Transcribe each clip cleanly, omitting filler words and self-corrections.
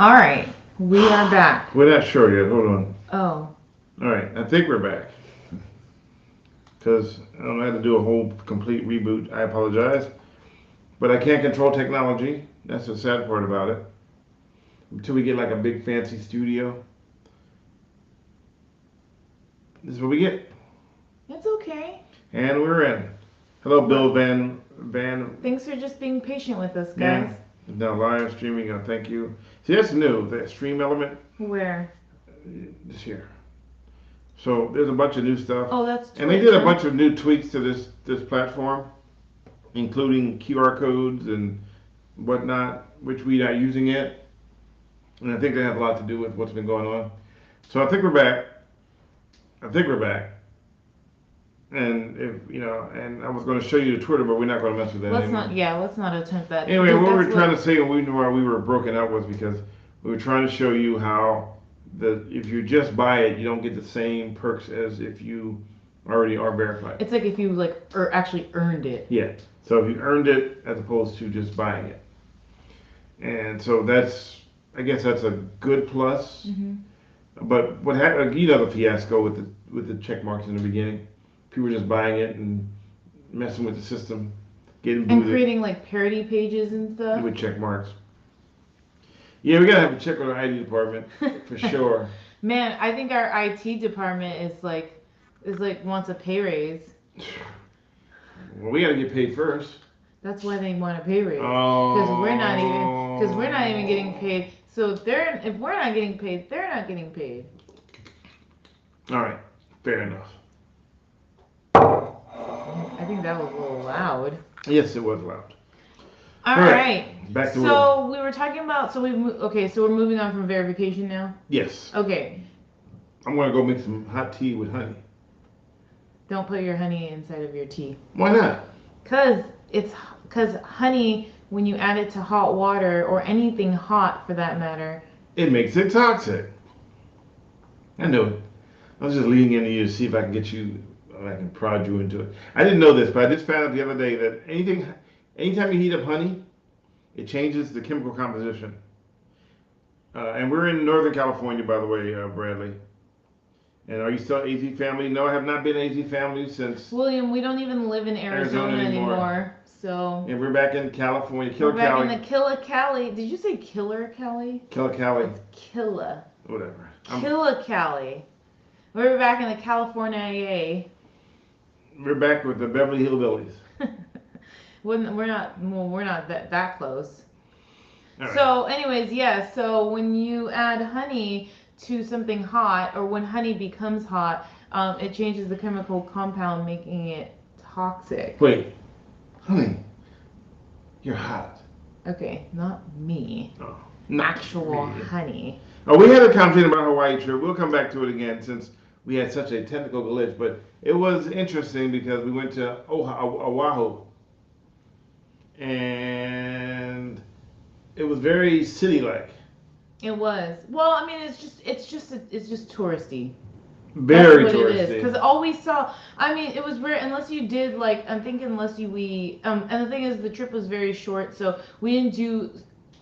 All right, we are back. We're not sure yet. Hold on. Oh, All right, I think we're back. Because I don't have to do a whole complete reboot. I apologize. But I can't control technology. That's the sad part about it. Until we get like a big fancy studio. This is what we get. it's okay. And we're in. Hello, Bill Van. Thanks for just being patient with us, Yeah. guys. Now live streaming. Thank you. See, that's new. That stream element. Where? This here. So there's a bunch of new stuff. Oh, that's And they did a Twitch, bunch of new tweaks to this platform, including QR codes and whatnot, which we are using yet. And I think they have a lot to do with what's been going on. So I think we're back. I think we're back. And if and I was going to show you the Twitter, but we're not going to mess with that Let's anymore. not. Yeah, let's not attempt that. Anyway, what we were That's trying to say while we were broken up was because we were trying to show you how if you just buy it, you don't get the same perks as if you already are verified. It's like if you actually earned it. Yeah. So if you earned it as opposed to just buying it. And so I guess that's a good plus. Mm-hmm. But what happened, the fiasco with the check marks in the beginning. People were just buying it and messing with the system, getting booted. And creating like parody pages and stuff. With check marks. Yeah, we gotta have a check on our IT department for sure. Man, I think our IT department is like wants a pay raise. Well, we gotta get paid first. That's why they want a pay raise. Oh. Because we're not even getting paid. So if we're not getting paid, they're not getting paid. All right, fair enough. I think that was a little loud. Yes, it was loud. All right. Back to so we were talking about. So we're moving on from verification now. Yes. Okay. I'm gonna go make some hot tea with honey. Don't put your honey inside of your tea. Why not? Because honey, when you add it to hot water or anything hot for that matter, it makes it toxic. I know it. I was just leading into you to see if I can prod you into it. I didn't know this, but I just found out the other day that anytime you heat up honey, it changes the chemical composition. And we're in Northern California, by the way, Bradley. And are you still AZ family? No, I have not been AZ family since. William, we don't even live in Arizona anymore. So. And we're back in California, We're back in the Killer Cali. Did you say Killer Cali? Killer Cali. It's Killa. Whatever. Killer Cali. We're back in the California. We're back with the Beverly Hillbillies. We're not that close. Right. So, anyways, yeah. So when you add honey to something hot, or when honey becomes hot, it changes the chemical compound, making it toxic. Wait, honey, you're hot. Okay, not me. Oh, Actual honey. Oh, we had a conversation about Hawaii trip. We'll come back to it again since we had such a technical glitch, but it was interesting because we went to Oahu, and it was very city-like. It was. Well, I mean, it's just touristy. Very That's what touristy. it is. Because all we saw, I mean, it was rare unless you did and the thing is, the trip was very short, so we didn't do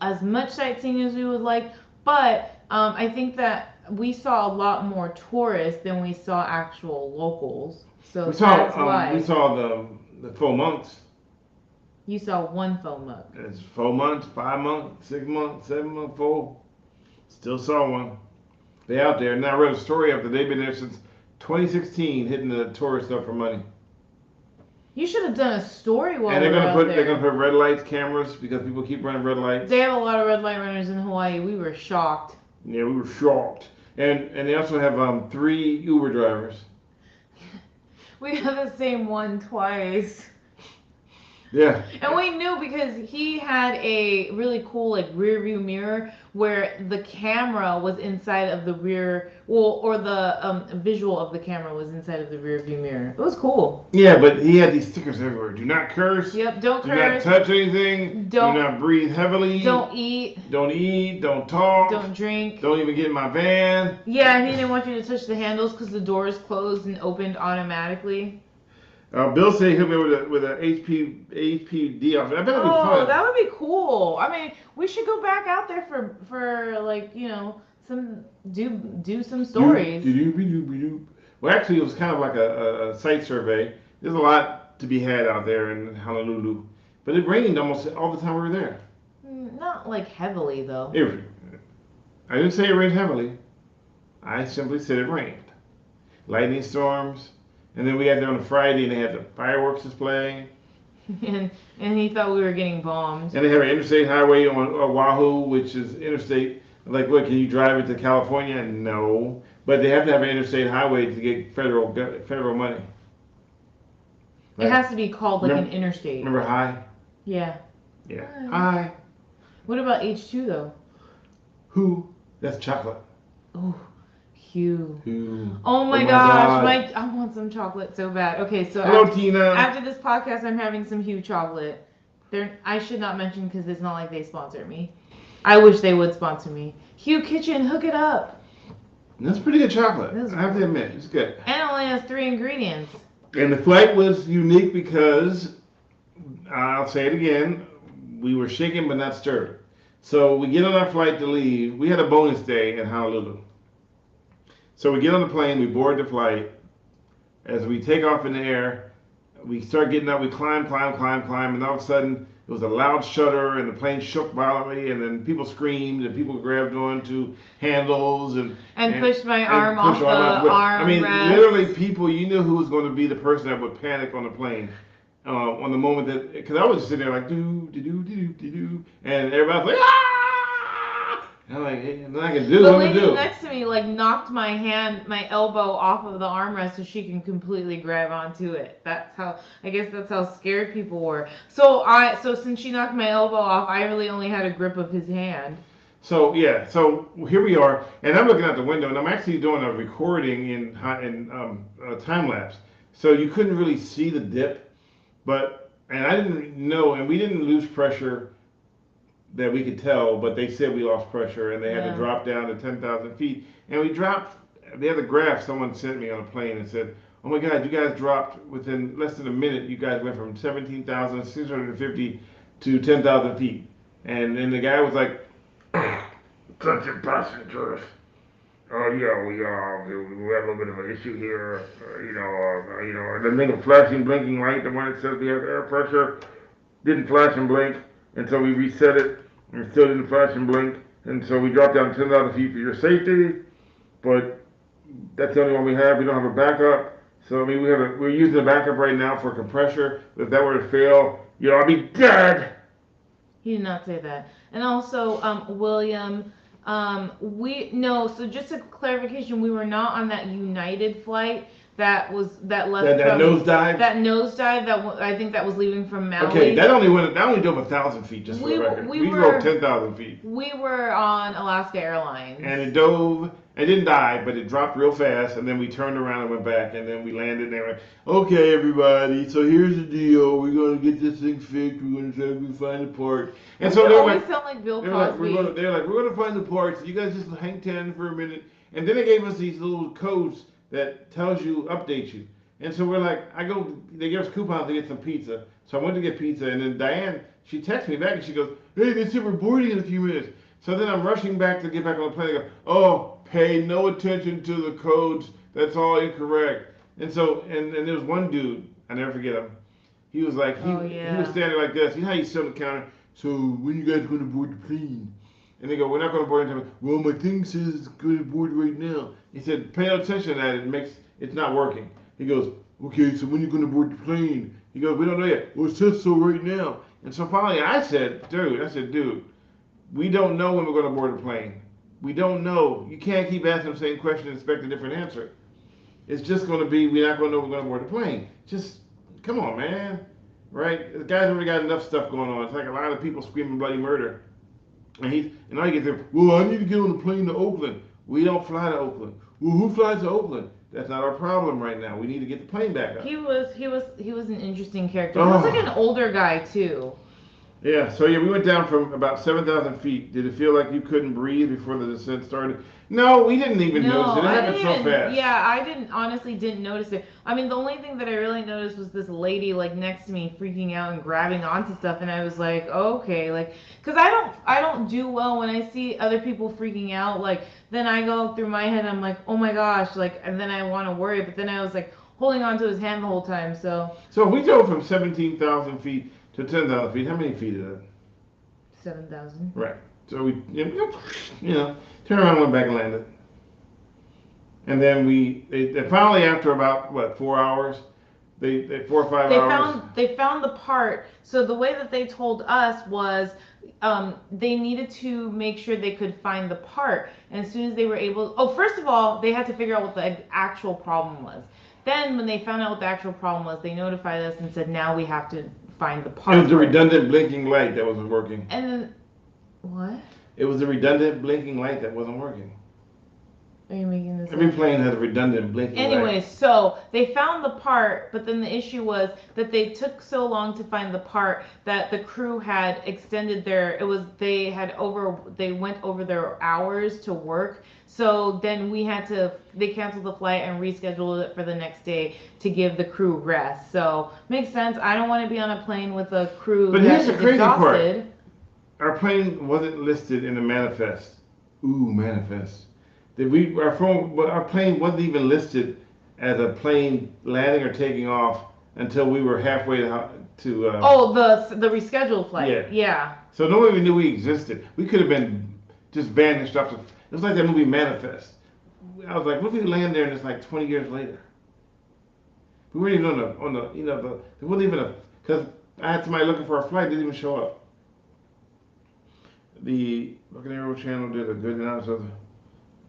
as much sightseeing as we would like. But I think that we saw a lot more tourists than we saw actual locals. So that's why. We saw the faux monks. You saw one faux monk. It's 4 months, 5 months, 6 months, 7 months, 4. Still saw one. They out there. And I read a story up that they've been there since 2016, hitting the tourists up for money. You should have done a story while and they're we were out there. They're gonna put red lights, cameras, because people keep running red lights. They have a lot of red light runners in Hawaii. We were shocked. Yeah, we were shocked. And they also have 3 Uber drivers. We had the same one twice. Yeah. And we knew because he had a really cool rear view mirror where the camera was inside of the rear, or the visual of the camera was inside of the rear view mirror. It was cool. Yeah, but he had these stickers everywhere. Do not curse. Yep, don't Do curse. not touch anything. Do not breathe heavily. Don't eat. Don't eat. Don't talk. Don't drink. Don't even get in my van. Yeah, and he didn't want you to touch the handles because the doors closed and opened automatically. Bill said he'll be with a HPD officer. I bet it'll be Oh, fun. that would be cool. I mean, we should go back out there for like some do some stories. Well, actually, it was kind of like a site survey. There's a lot to be had out there in Honolulu, but it rained almost all the time we were there. Not like heavily though. I didn't say it rained heavily. I simply said it rained. Lightning storms, and then we got there on a Friday and they had the fireworks display. And he thought we were getting bombed. And they have an interstate highway on Oahu, which is interstate. Like, what, can you drive it to California? No. But they have to have an interstate highway to get federal money. It has to be called like an interstate. Remember High? Yeah. Yeah. High. What about H2 though? Who? That's chocolate. Oh, Hugh. Who? Oh my gosh, I want some chocolate so bad. Okay, so hello, Tina. After this podcast, I'm having some Hugh chocolate. I should not mention because it's not like they sponsor me. I wish they would sponsor me. Hugh Kitchen, hook it up. That's pretty good chocolate. I have to admit, it's good. And it only has 3 ingredients. And the flight was unique because, I'll say it again, we were shaken but not stirred. So we get on our flight to leave. We had a bonus day in Honolulu. So we get on the plane, we board the flight. As we take off in the air, we start getting up, we climb, and all of a sudden it was a loud shudder and the plane shook violently and then people screamed and people grabbed onto handles and pushed my arm off the arm. I mean, literally people, you knew who was going to be the person that would panic on the plane. On the moment that, because I was just sitting there like, do, and everybody's like, ah! And I'm like, hey, nothing I can do. The lady next to me like knocked my elbow off of the armrest so she can completely grab onto it. I guess that's how scared people were. So since she knocked my elbow off, I really only had a grip of his hand. So yeah, so here we are, and I'm looking out the window, and I'm actually doing a recording in time lapse, so you couldn't really see the dip. And I didn't know, and we didn't lose pressure that we could tell, but they said we lost pressure and they had to drop down to 10,000 feet. And we dropped, they had the graph someone sent me on a plane and said, oh my God, you guys dropped within less than a minute, you guys went from 17,650 to 10,000 feet. And then the guy was like, attention passengers. Oh yeah, we have a little bit of an issue here. The thing of flashing, blinking light, the one that says we have air pressure, didn't flash and blink, and so we reset it, and it still didn't flash and blink, and so we dropped down 10,000 feet for your safety, but that's the only one we have. We don't have a backup, so I mean we're using a backup right now for compressor. If that were to fail, I'd be dead. He did not say that. And also, William. So just a clarification, we were not on that United flight that left that nosedive. That nosedive I think that was leaving from Maui. Okay, that only drove 1,000 feet just for the record. We drove 10,000 feet. We were on Alaska Airlines. And it dove. It didn't die, but it dropped real fast, and then we turned around and went back, and then we landed, and they went, okay, everybody, so here's the deal. We're going to get this thing fixed. We're going to try to find the part. And so they always sound like Bill Cosby. They're like, we're going to find the parts. You guys just hang 10 for a minute. And then they gave us these little codes that updates you. And so we're like, they gave us coupons to get some pizza. So I went to get pizza, and then Diane, she texts me back, and she goes, hey, they said we're boarding in a few minutes. So then I'm rushing back to get back on the plane. I go, oh, pay no attention to the codes. That's all incorrect. And so, and there was one dude, I never forget him. He was like, he was standing like this. You know how you sit on the counter? So when you guys going to board the plane? And they go, we're not going to board until. Well, my thing says it's going to board right now. He said, pay no attention to that. It's not working. He goes, okay, so when you going to board the plane? He goes, we don't know yet. Well, it says so right now. And so finally I said, dude, we don't know when we're going to board the plane. We don't know. You can't keep asking the same question and expect a different answer. It's just going to be, we're not going to know we're going to board the plane. Just, come on, man. Right? The guy's already got enough stuff going on. It's like a lot of people screaming bloody murder. And all you get there, well, I need to get on the plane to Oakland. We don't fly to Oakland. Well, who flies to Oakland? That's not our problem right now. We need to get the plane back up. He was an interesting character. He was like an older guy too. Yeah, so yeah, we went down from about 7,000 feet. Did it feel like you couldn't breathe before the descent started? No, we didn't even notice No, it. It I happened didn't so even, fast. yeah, I didn't, honestly didn't notice it. I mean, the only thing that I really noticed was this lady like next to me freaking out and grabbing onto stuff, and I was like, okay, like, cause I don't do well when I see other people freaking out, like, then I go through my head, I'm like, oh my gosh, like, and then I want to worry, but then I was like holding onto his hand the whole time, so So if we drove from 17,000 feet to 10,000 feet, how many feet is that? 7,000. Right. So we, turned around, went back and landed. And then they finally, after about, what, 4 hours? They 4 or 5 hours. They found the part. So the way that they told us was they needed to make sure they could find the part. And as soon as they were able, oh, first of all, they had to figure out what the actual problem was. Then when they found out what the actual problem was, they notified us and said, now we have to find the It part. was the redundant blinking light that wasn't working. And then, what? It was the redundant blinking light that wasn't working. Are you making this Every up? plane has a redundant blinking light. Anyway, so they found the part, but then the issue was that they took so long to find the part that the crew had extended they went over their hours to work. So then they canceled the flight and rescheduled it for the next day to give the crew rest. So makes sense. I don't want to be on a plane with a crew But that here's the is crazy part. exhausted. Our plane wasn't listed in the manifest. Ooh, manifest. Our plane wasn't even listed as a plane landing or taking off until we were halfway to Oh, the rescheduled flight. yeah. Yeah. So nobody even knew we existed. We could have been just vanished off. It was like that movie Manifest. I was like, what if we land there and it's like 20 years later? We weren't even there wasn't even because I had somebody looking for our flight, didn't even show up. The Buccaneero Channel did a good analysis of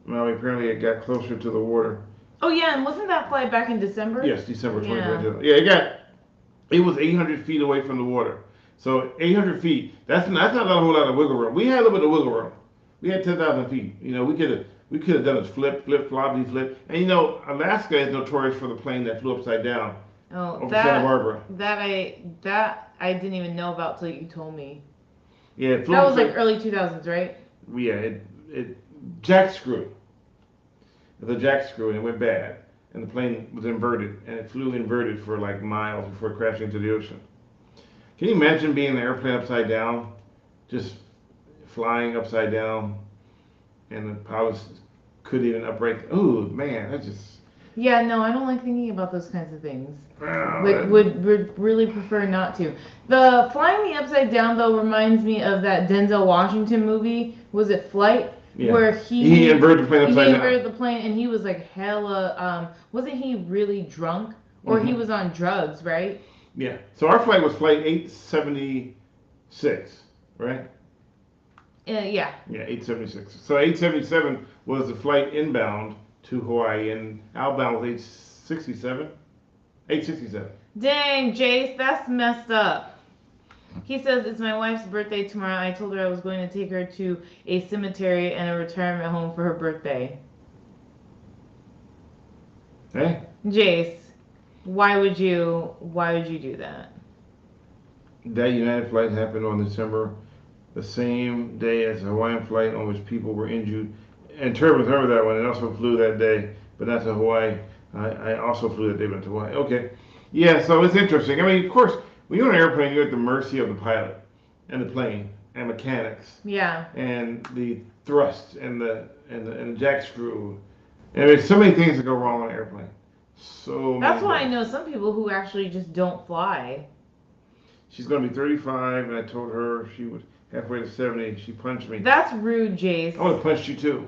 Maui. Apparently, it got closer to the water. Oh yeah, and wasn't that flight back in December? Yes, December Yeah. 2022. Yeah, it was 800 feet away from the water. So 800 feet, that's not a whole lot of wiggle room. We had a little bit of wiggle room. We had 10,000 feet. We could have done a flip, floppy flip. And Alaska is notorious for the plane that flew upside down Oh, over Santa Barbara. that I didn't even know about till you told me. Yeah, it flew That was upside- like early 2000s, right? Yeah, it jack screw. It was a jack screw and it went bad. And the plane was inverted and it flew inverted for like miles before crashing into the ocean. Can you imagine being in an airplane upside down? Just flying upside down and the pilots couldn't even upright. Oh man, that's just. Yeah, no, I don't like thinking about those kinds of things. Wow, Like, would really prefer not to. The flying me upside down though reminds me of that Denzel Washington movie. Was it Flight? Yeah. Where He inverted the plane upside he down. inverted the plane and he was like hella. Wasn't he really drunk? Or he was on drugs, right? Yeah. So our flight was flight 876, right? Yeah. Yeah, 876. So 877 was the flight inbound to Hawaii, and outbound was 867. 867. Dang, Jace, that's messed up. He says it's my wife's birthday tomorrow. I told her I was going to take her to a cemetery and a retirement home for her birthday. Hey, Jace, why would you do that? that United flight happened on December, the same day as the Hawaiian flight on which people were injured. And Turbans, remember that one, and also flew that day, but not to Hawaii. I also flew that day, but to Hawaii. Okay. Yeah, so it's interesting. I mean, of course, when you're on an airplane, you're at the mercy of the pilot and the plane and mechanics. Yeah. And the thrust and the jack screw. And there's so many things that go wrong on an airplane. So That's many why I things. know some people who actually just don't fly. She's going to be 35, and I told her she was halfway to 70. She punched me. That's rude, Jace. I would have punched you too.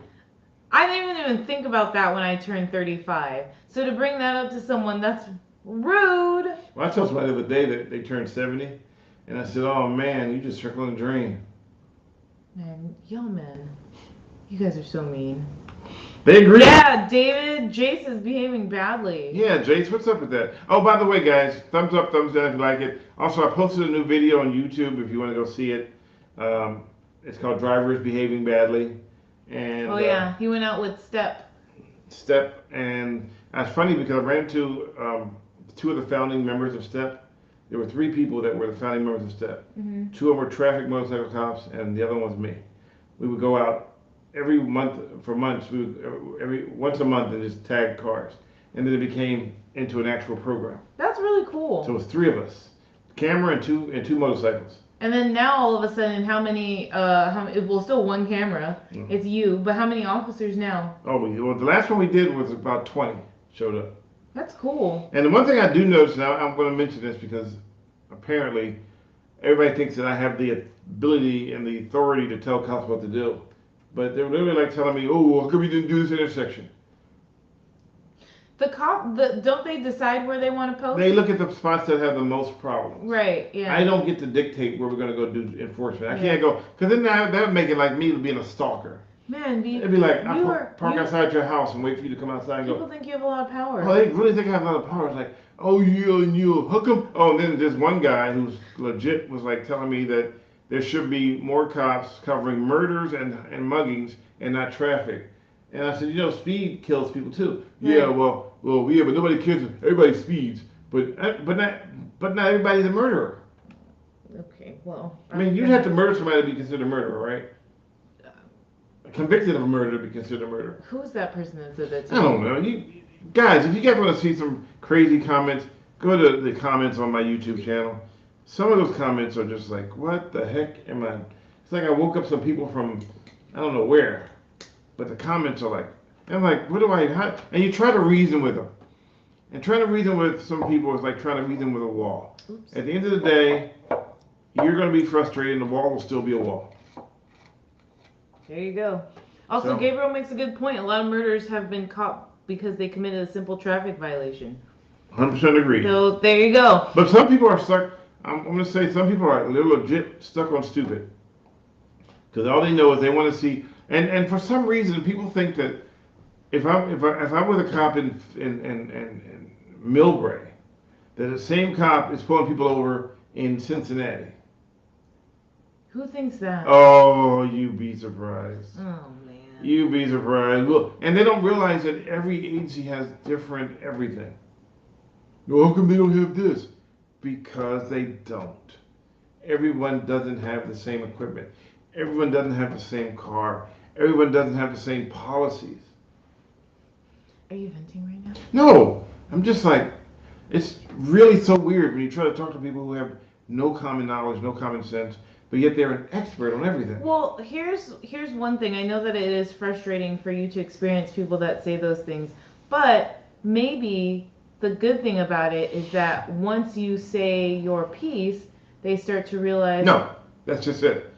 I didn't even think about that when I turned 35. So to bring that up to someone, that's rude. Well, I told somebody the other day that they turned 70, and I said, "Oh man, you just circling the drain." Man, y'all men. You guys are so mean. They agree. Yeah, David, Jace is behaving badly. Yeah, Jace, what's up with that? Oh, by the way, guys, thumbs up, thumbs down if you like it. Also, I posted a new video on YouTube if you want to go see it. It's called Drivers Behaving Badly. And Oh yeah, he went out with Step. Step, and it's funny because I ran into two of the founding members of Step. there were 3 people that were the founding members of STEP. Mm-hmm. 2 of them were traffic motorcycle cops, and the other one was me. We would go out every month for months. We would, every once a month and just tag cars, and then it became into an actual program. That's really cool. So it was 3 of us, camera and two motorcycles. And then now all of a sudden, how many? Well, still one camera. Mm-hmm. It's you, but how many officers now? Oh, well, the last one we did was about 20 showed up. That's cool. And the one thing I do notice, now I'm going to mention this because apparently everybody thinks that I have the ability and the authority to tell cops what to do. But they're literally like telling me, oh, how come you didn't do this intersection? Don't they decide where they want to post? They look at the spots that have the most problems. Right, yeah. I don't get to dictate where we're going to go do enforcement. I can't go, because then that would make it like me being a stalker. Man, it'd be like, park outside your house and wait for you to come outside and people think you have a lot of power. Oh, they really think I have a lot of power. It's like, oh, you, how come? Oh, and then there's one guy who's legit was like telling me that there should be more cops covering murders and muggings and not traffic. And I said, speed kills people too. Right. Yeah, but nobody cares. Everybody speeds, but not everybody's a murderer. Okay, well. I mean, you'd have to murder somebody to be considered a murderer, right? Convicted of a murder to be considered a murderer. Who's that person that said that to I don't know. Guys, if you guys want to see some crazy comments, go to the comments on my YouTube channel. Some of those comments are just like, what the heck am I? It's like I woke up some people from, I don't know where. But the comments are like, I'm like, what do I, how? And you try to reason with them. And trying to reason with some people is like trying to reason with a wall. Oops. At the end of the day, you're going to be frustrated and the wall will still be a wall. There you go. Also, Gabriel makes a good point. A lot of murders have been caught because they committed a simple traffic violation. 100% agree. So there you go. But some people are stuck, I'm going to say some people are legit stuck on stupid. Because all they know is they want to see, and for some reason people think that if I'm with a cop in Millbrae, that the same cop is pulling people over in Cincinnati. Who thinks that? Oh, you'd be surprised. Oh, man. You'd be surprised. Look, and they don't realize that every agency has different everything. Well, how come they don't have this? Because they don't. Everyone doesn't have the same equipment. Everyone doesn't have the same car. Everyone doesn't have the same policies. Are you venting right now? No. I'm just like, it's really so weird when you try to talk to people who have no common knowledge, no common sense, but yet they're an expert on everything. Well, here's one thing. I know that it is frustrating for you to experience people that say those things, but maybe the good thing about it is that once you say your piece, they start to realize. No, that's just it.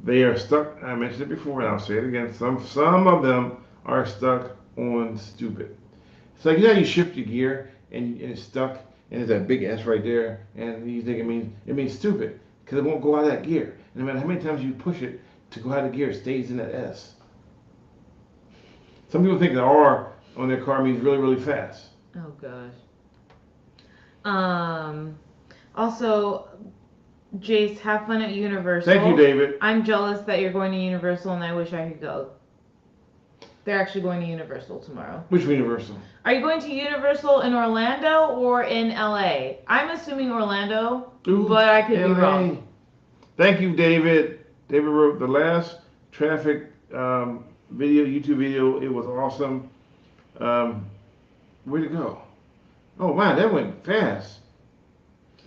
They are stuck. I mentioned it before, and I'll say it again. Some of them are stuck on stupid. It's like, how you shift your gear and it's stuck, and there's that big S right there, and you think it means stupid because it won't go out of that gear. And no matter how many times you push it to go out of gear, it stays in that S. Some people think the R on their car means really, really fast. Oh gosh. Also, Jace, have fun at Universal. Thank you, David. I'm jealous that you're going to Universal, and I wish I could go. They're actually going to Universal tomorrow. Which Universal? Are you going to Universal in Orlando or in LA? I'm assuming Orlando, but I could be wrong. Thank you, David. David wrote the last traffic YouTube video. It was awesome. Where'd it go? Oh, wow, that went fast.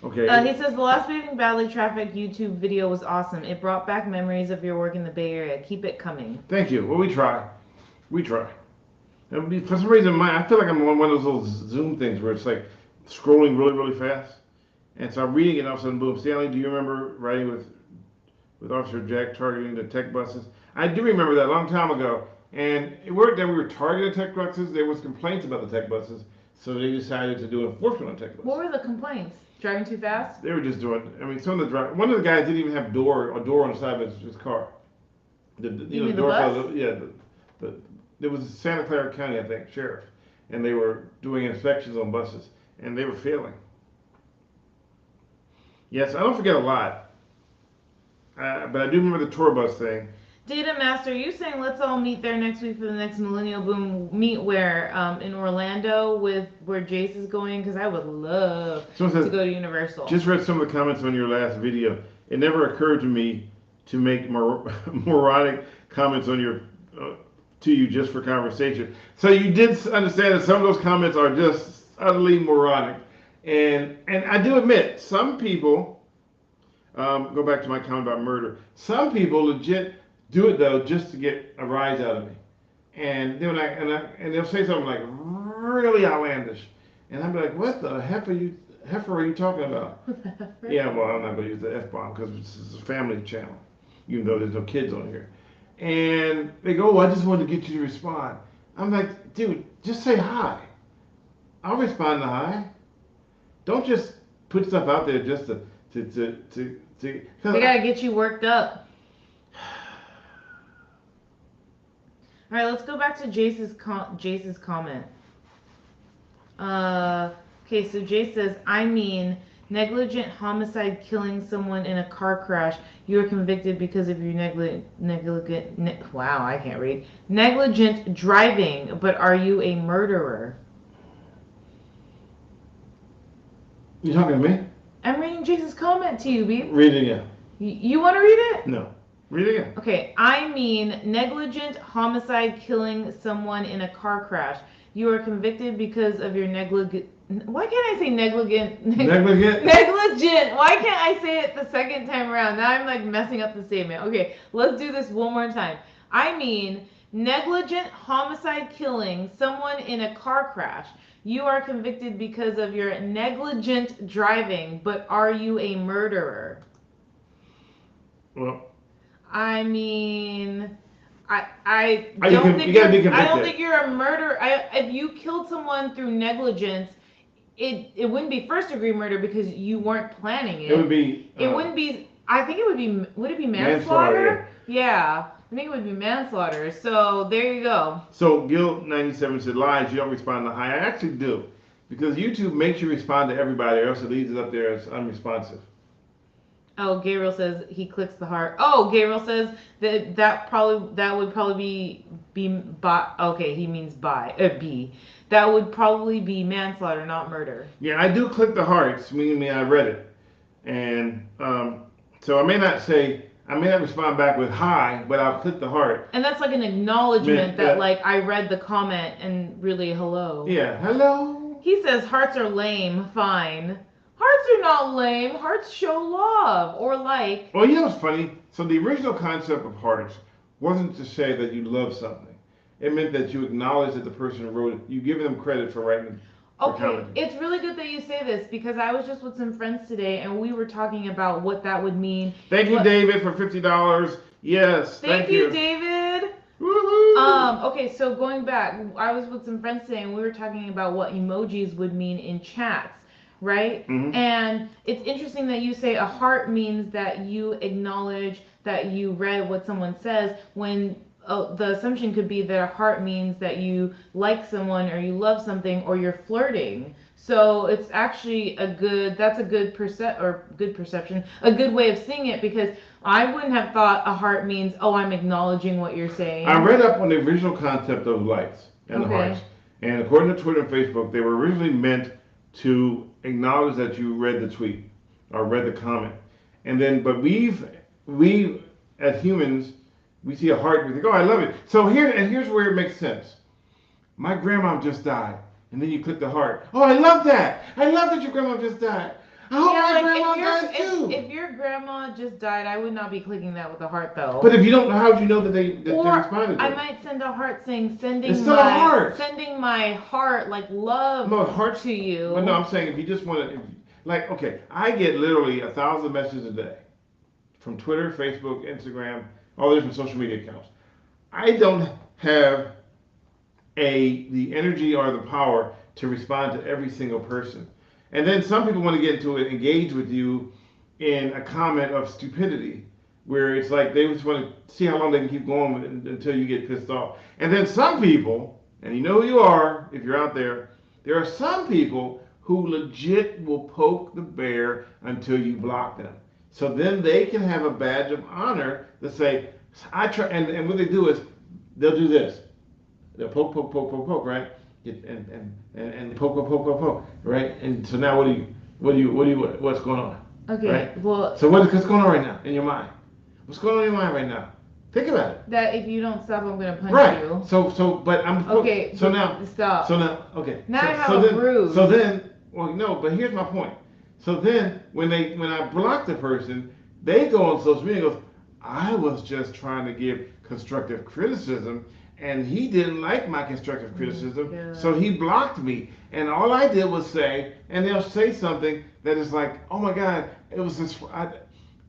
Okay. He says, the last Moving Badly Traffic YouTube video was awesome. It brought back memories of your work in the Bay Area. Keep it coming. Thank you. Well, we try. We try. And for some reason, I feel like I'm on one of those little Zoom things where it's like scrolling really, really fast. And so I'm reading it, and all of a sudden, boom. Stanley, do you remember writing with Officer Jack targeting the tech buses? I do remember that a long time ago. And it worked that we were targeting tech buses. There was complaints about the tech buses. So they decided to do enforcement on tech buses. What were the complaints? Driving too fast? They were just doing. I mean, some of the one of the guys didn't even have a door on the side of his car. You mean the bus? There was Santa Clara County, I think, sheriff, and they were doing inspections on buses, and they were failing. Yes, I don't forget a lot, but I do remember the tour bus thing. Data Master, you saying let's all meet there next week for the next Millennial Boom meet where in Orlando with where Jace is going? Because I would love Someone to says, go to Universal. just read some of the comments on your last video. It never occurred to me to make moronic comments on your to you just for conversation. So you did understand that some of those comments are just utterly moronic, and I do admit some people. Go back to my comment about murder. Some people legit do it though just to get a rise out of me, and they're like, and they'll say something like really outlandish, and I'm like, what the heifer are you talking about? Yeah, well, I'm not gonna use the F bomb because this is a family channel, even though there's no kids on here. And they go, well, I just wanted to get you to respond. I'm like, dude, just say hi. I'll respond to hi. Don't just put stuff out there just to They gotta get you worked up. All right, let's go back to Jace's comment. Okay, so Jace says, I mean, negligent homicide, killing someone in a car crash. You are convicted because of your wow, I can't read. Negligent driving, but are you a murderer? You talking to me? I'm reading Jace's comment to you, Beep. Read it again. You want to read it? No. Read it again. Okay, I mean, negligent homicide, killing someone in a car crash. You are convicted because of your negligent. Why can't I say negligent? Negligent? Negligent. Why can't I say it the second time around? Now I'm like messing up the statement. Okay, let's do this one more time. I mean, negligent homicide, killing someone in a car crash. You are convicted because of your negligent driving, but are you a murderer? Well, I mean, I you don't think gotta be I don't convicted. think you're a murderer. If you killed someone through negligence, it wouldn't be first degree murder because you weren't planning it. It would be. It wouldn't be. I think it would be. Would it be manslaughter? Yeah, I think it would be manslaughter. So there you go. So Gil97 said, lies, you don't respond to hi. I actually do. Because YouTube makes you respond to everybody, or else it leaves it up there as unresponsive. Oh, Gabriel says he clicks the heart. Oh, Gabriel says that would probably be by. Okay, he means B. That would probably be manslaughter, not murder. Yeah, I do click the hearts, meaning I read it, and so I may not respond back with hi, but I'll click the heart. And that's like an acknowledgement that like I read the comment and really hello. Yeah, hello. He says hearts are lame. Fine. Hearts are not lame. Hearts show love or like. Well, you know what's funny? So the original concept of hearts wasn't to say that you love something. It meant that you acknowledge that the person who wrote it. You give them credit for writing. Okay, it's really good that you say this because I was just with some friends today and we were talking about what that would mean. Thank you, David, for $50. Yes, thank you, David. Woohoo! Okay, so going back, I was with some friends today and we were talking about what emojis would mean in chats. Right? Mm-hmm. And it's interesting that you say a heart means that you acknowledge that you read what someone says when the assumption could be that a heart means that you like someone or you love something or you're flirting. So it's actually a good perception, a good way of seeing it because I wouldn't have thought a heart means, oh, I'm acknowledging what you're saying. I read up on the original concept of lights and the hearts. And according to Twitter and Facebook, they were originally meant to acknowledge that you read the tweet or read the comment. And then, but we as humans, we see a heart, we think, oh, I love it. So here's where it makes sense. My grandma just died. And then you click the heart. Oh, I love that. I love that your grandma just died. I hope my grandma dies too. If your grandma just died, I would not be clicking that with a heart though. But if you don't know, how would you know that they responded to I it? might send a heart saying, It's still a heart. Sending my heart, like love to you. But no, I'm saying if you just want to, like, okay, I get literally 1,000 messages a day from Twitter, Facebook, Instagram, all the different social media accounts. I don't have the energy or the power to respond to every single person. And then some people want to get into it, engage with you in a comment of stupidity, where it's like they just want to see how long they can keep going with it until you get pissed off. And then some people, and you know who you are if you're out there are some people who legit will poke the bear until you block them. So then they can have a badge of honor to say, I try, and what they do is they'll do this. They'll poke, poke, poke, poke, poke, right? And poke, poke, poke, poke, poke, right? And so now what's going on, Okay, right? well, So what's going on right now in your mind? What's going on in your mind right now? Think about it. that if you don't stop, I'm gonna punch Right. you. But I'm Okay, so but now stop. so now okay. Now so, I have so a then bruise. so then well no, but here's my point. So then when I block the person, they go on social media and goes, I was just trying to give constructive criticism and he didn't like my constructive criticism, so he blocked me. And all I did was say, and they'll say something that is like, oh my God, it was this. All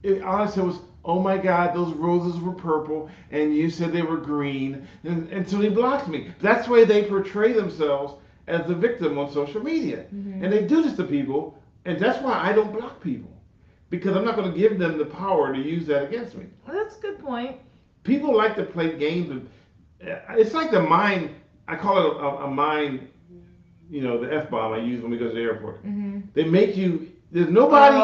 I said was, oh my God, those roses were purple, and you said they were green, and so he blocked me. That's the way they portray themselves as the victim on social media, and they do this to people, and that's why I don't block people, because I'm not going to give them the power to use that against me. Well, that's a good point. People like to play games. It's like the mind. I call it a mind. The F bomb I use when we go to the airport. They make you. There's nobody.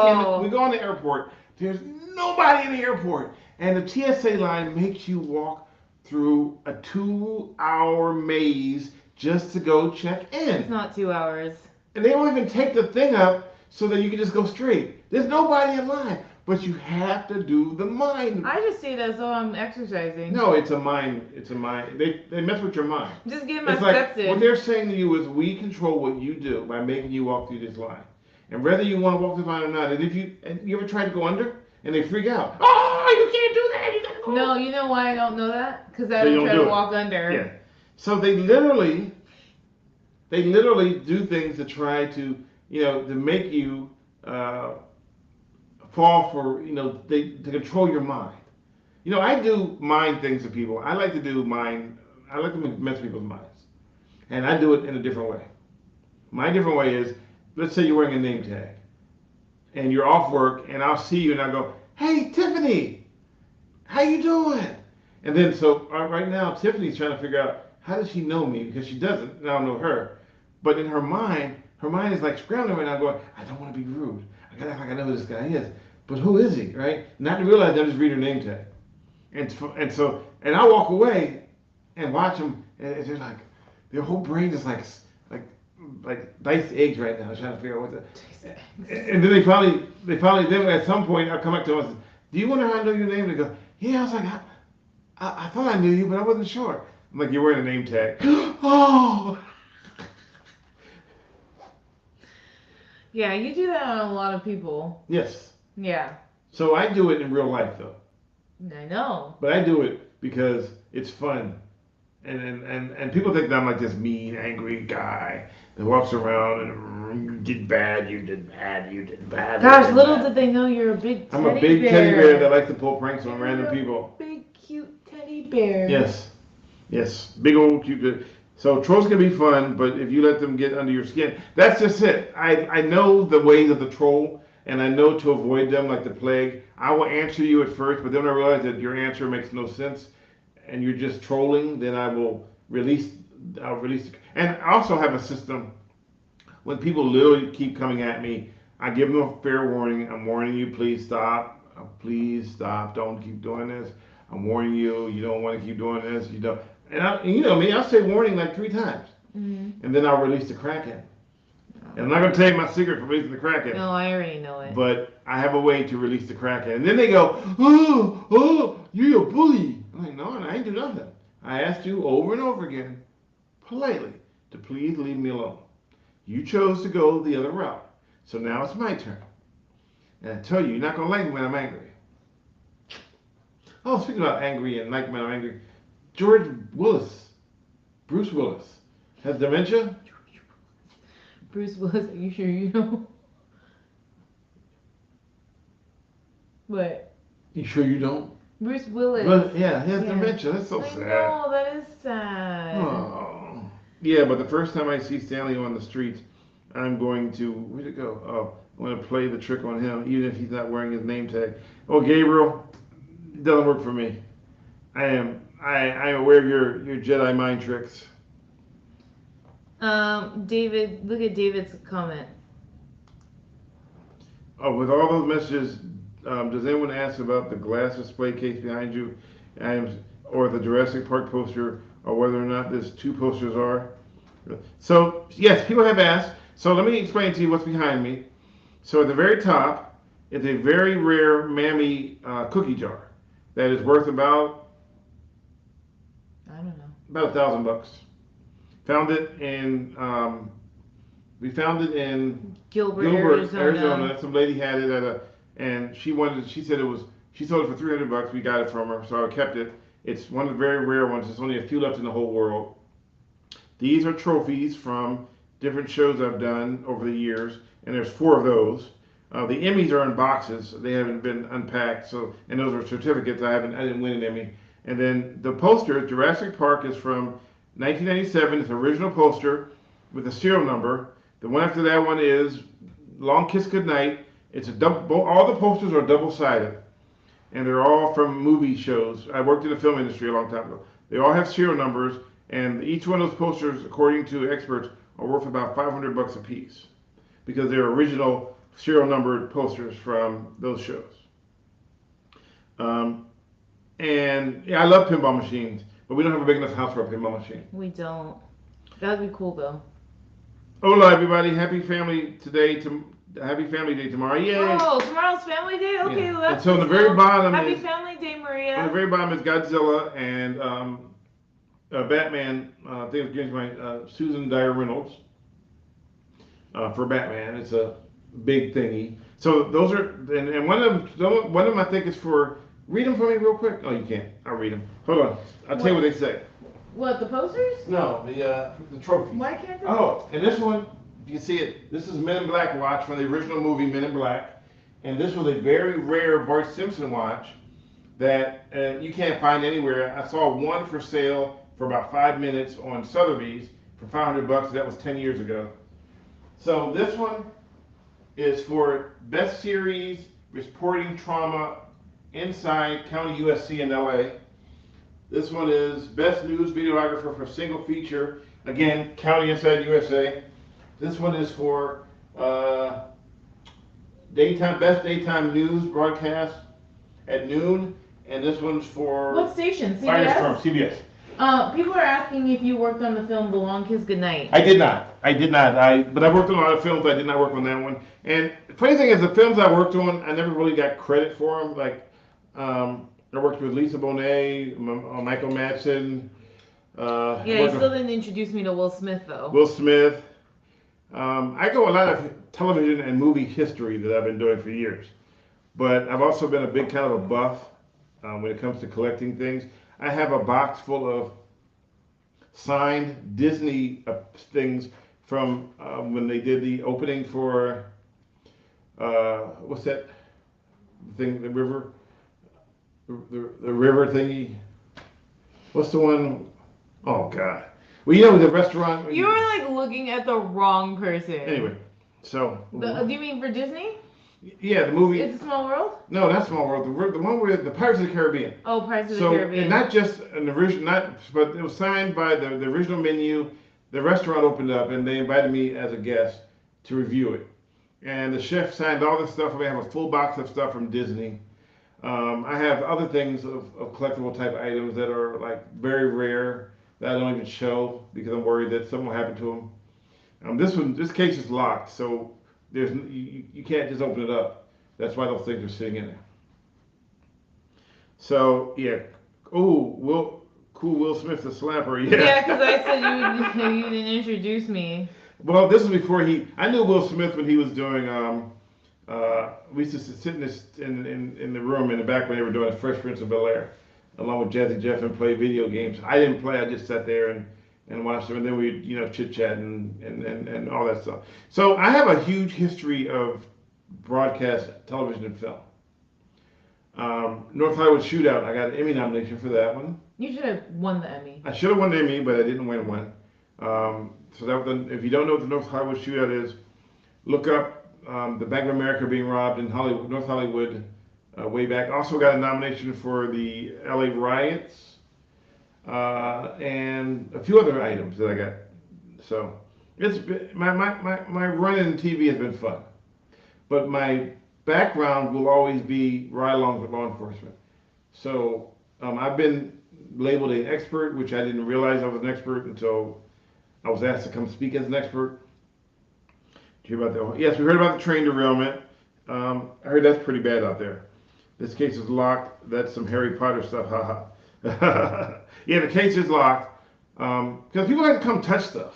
We go on the airport. There's nobody in the airport, and the TSA line makes you walk through a 2-hour maze just to go check in. It's not 2 hours. And they don't even take the thing up so that you can just go straight. There's nobody in line, but you have to do the mind. I just see it as though I'm exercising. No, it's a mind. It's a mind. They mess with your mind. Just get my It's steps like, in. what they're saying to you is, we control what you do by making you walk through this line. And whether you want to walk through the line or not, and if you ever try to go under, and they freak out. Oh, you can't do that. You gotta go. No, you know why I don't know that? Because I They don't don't try do to it. walk under. Yeah. So they literally do things to try to, to make you fall for, to control your mind. I do mind things to people. I like to mess with people's minds. And I do it in a different way. My different way is, let's say you're wearing a name tag and you're off work and I'll see you and I go, hey, Tiffany, how you doing? And then so right now Tiffany's trying to figure out, how does she know me? Because she doesn't, and I don't know her. But in her mind is like scrambling right now going, I don't want to be rude. I gotta act like I know who this guy is. But who is he, right? Not to realize I just read her name tag. And I walk away and watch them, and they're like, their whole brain is like diced eggs right now, trying to figure out what the. And then they finally, then at some point, I'll come back to them and say, do you want to know how I know your name? And they go, yeah. I was like, I thought I knew you, but I wasn't sure. I'm like, you're wearing a name tag. Oh. Yeah, you do that on a lot of people. Yes. Yeah. So I do it in real life, though. I know. But I do it because it's fun. And people think that I'm like this mean, angry guy that walks around and you did bad, you did bad, you did bad. Gosh, little did they know you're a big teddy bear. I'm a big teddy bear that likes to pull pranks on random people. Big cute teddy bear. Yes, big old cute. So trolls can be fun, but if you let them get under your skin, that's just it. I know the ways of the troll, and I know to avoid them like the plague. I will answer you at first, but then I realize that your answer makes no sense, and you're just trolling. Then I'll release. And I also have a system. When people literally keep coming at me, I give them a fair warning. I'm warning you, please stop. Please stop. Don't keep doing this. I'm warning you. You don't want to keep doing this. You don't. And you know me, I'll say warning like 3 times. Mm-hmm. And then I'll release the Kraken. And I'm not going to tell you my secret for releasing the Kraken. No, I already know it. But I have a way to release the Kraken. And then they go, oh, you're a bully. I'm like, no, I ain't do nothing. I asked you over and over again, politely, to please leave me alone. You chose to go the other route. So now it's my turn. And I tell you, you're not going to like me when I'm angry. Oh, speaking about angry and like when I'm angry, Bruce Willis, has dementia. Bruce Willis, are you sure you know? What? You sure you don't? Bruce Willis. But, yeah, he has dementia. That's so sad. No, that is sad. Oh. Yeah, but the first time I see Stanley on the streets, I'm going to, where'd it go? Oh, I'm going to play the trick on him, even if he's not wearing his name tag. Oh, Gabriel, it doesn't work for me. I am aware of your Jedi mind tricks. David, look at David's comment. Oh, with all those messages, does anyone ask about the glass display case behind you? or the Jurassic Park poster, or whether or not there's two posters are. So yes, people have asked. So let me explain to you what's behind me. So at the very top is a very rare Mammy cookie jar that is worth I don't know. about $1,000. Found it in we found it in Gilbert, Gilbert, Arizona. Arizona. Some lady had it and she said it was, she sold it for $300. We got it from her, so I kept it. It's one of the very rare ones. There's only a few left in the whole world. These are trophies from different shows I've done over the years, and there's four of those. The Emmys are in boxes; they haven't been unpacked. So, and those are certificates. I didn't win an Emmy. And then the poster, Jurassic Park, is from 1997. It's an original poster with a serial number. The one after that one is Long Kiss Goodnight. It's a double. All the posters are double-sided, and they're all from movie shows. I worked in the film industry a long time ago. They all have serial numbers, and each one of those posters, according to experts, are worth about $500 a piece because they're original serial numbered posters from those shows. Um, and yeah, I love pinball machines, but we don't have a big enough house for a pinball machine. We don't. That'd be cool though. Hola, everybody! Happy Family Day tomorrow! Yay! Oh, tomorrow's Family Day. Okay, Yeah. well, that's And so on the cool. very bottom Happy is Family Day, on the Maria. very bottom is Godzilla and Batman. I think it's given by Susan Dyer Reynolds for Batman. It's a big thingy. So those are, and one of them I think is for. Read them for me real quick. Oh, you can't. I'll read them. Hold on. I'll tell you what they say. What, the posters? No, the trophies. Why can't they? Oh, and this one, you can see it. This is Men in Black watch from the original movie Men in Black, and this was a very rare Bart Simpson watch that you can't find anywhere. I saw one for sale for about 5 minutes on Sotheby's for $500. That was 10 years ago. So this one is for Best Series Reporting Trauma Inside County USC in LA. This one is Best News Videographer for Single Feature, again, County Inside USA. This one is for Best Daytime News Broadcast at noon, and this one's for What station? Firestorm, CBS? CBS. People are asking if you worked on the film The Long Kiss Goodnight. I did not. But I worked on a lot of films. I did not work on that one. And the funny thing is, the films I worked on, I never really got credit for them. Like, I worked with Lisa Bonet, Michael Madsen. Yeah, you still didn't introduce me to Will Smith, though. Will Smith. I go a lot of television and movie history that I've been doing for years. But I've also been a big kind of a buff when it comes to collecting things. I have a box full of signed Disney things from when they did the opening for what's that thing? The river, the river thingy. What's the one? Oh God. Well, you know the restaurant. You were like looking at the wrong person. Anyway, so. Do you mean for Disney? Yeah, the movie. It's a Small World? No, not Small World. The one where the Pirates of the Caribbean. Oh, Pirates of the Caribbean. And not just an original, but it was signed by the original menu. The restaurant opened up, and they invited me as a guest to review it. And the chef signed all this stuff. I have a full box of stuff from Disney. I have other things of collectible type items that are like very rare that I don't even show because I'm worried that something will happen to them. This case is locked, so you can't just open it up. That's why those things are sitting in there. So yeah, cool Will Smith the slapper. Yeah. Yeah, because I said you didn't introduce me. Well, this was before I knew Will Smith when he was doing. We used to sit in the room in the back when they were doing Fresh Prince of Bel-Air, along with Jazzy Jeff, and play video games. I didn't play. I just sat there and watched them, and then we chit chat and all that stuff. So I have a huge history of broadcast television and film. North Hollywood Shootout, I got an Emmy nomination for that one. You should have won the Emmy. I should have won the Emmy, but I didn't win one. So if you don't know what the North Hollywood Shootout is, look up the Bank of America being robbed in North Hollywood way back. Also got a nomination for the LA riots and a few other items that I got. So it's my run in TV has been fun, but my background will always be ride-alongs with law enforcement. So I've been labeled an expert, which I didn't realize I was an expert until I was asked to come speak as an expert. Did you hear about that? Yes, we heard about the train derailment. I heard that's pretty bad out there. This case is locked. That's some Harry Potter stuff. Haha. Yeah, the case is locked because people like to come touch stuff,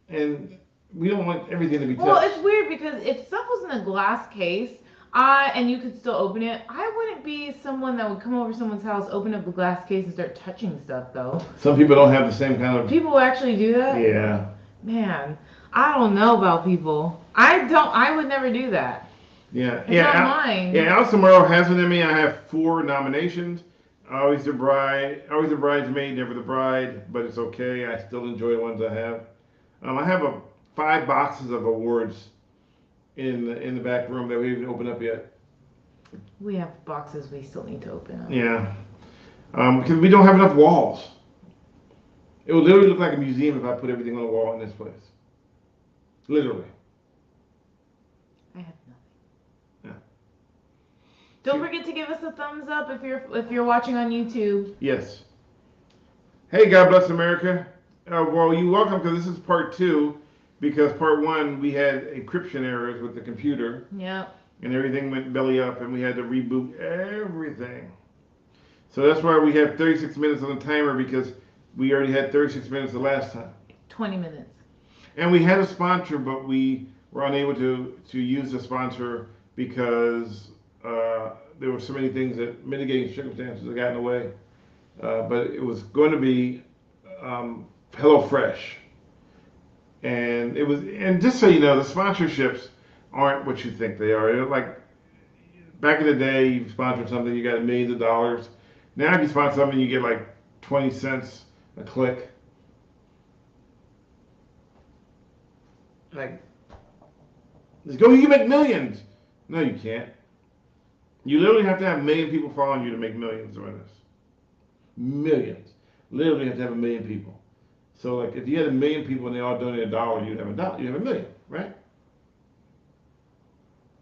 and we don't want everything to be touched. Well, it's weird because if stuff was in a glass case, and you could still open it, I wouldn't be someone that would come over someone's house, open up the glass case, and start touching stuff, though. Some people don't have the same kind of. People actually do that? Yeah. Man, I don't know about people. I would never do that. Yeah. It's not mine. Yeah, Alison Morrow has it in me. I have 4 nominations. Always the bridesmaid, never the bride, but it's okay. I still enjoy the ones I have. I have 5 boxes of awards in the back room that we haven't opened up yet. We have boxes we still need to open up. Yeah, because we don't have enough walls. It would literally look like a museum if I put everything on the wall in this place. Literally. I have nothing. Yeah. Don't forget to give us a thumbs up if you're watching on YouTube. Yes. Hey, God bless America. Well, you're welcome because this is part 2. Because part 1 we had encryption errors with the computer. Yeah. And everything went belly up, and we had to reboot everything. So that's why we have 36 minutes on the timer because we already had 36 minutes the last time. 20 minutes. And we had a sponsor, but we were unable to use the sponsor because there were so many things that mitigating circumstances that got in the way. But it was going to be HelloFresh. And just so you know, the sponsorships aren't what you think they are. They're like back in the day, you sponsored something, you got millions of dollars. Now, if you sponsor something, you get like 20 cents a click. Like, let's go, you can make millions. No, you can't. You literally have to have 1 million people following you to make millions on this. Millions. Literally have to have 1 million people. So, like, if you had 1 million people and they all donated $1, you'd have you'd have 1 million, right?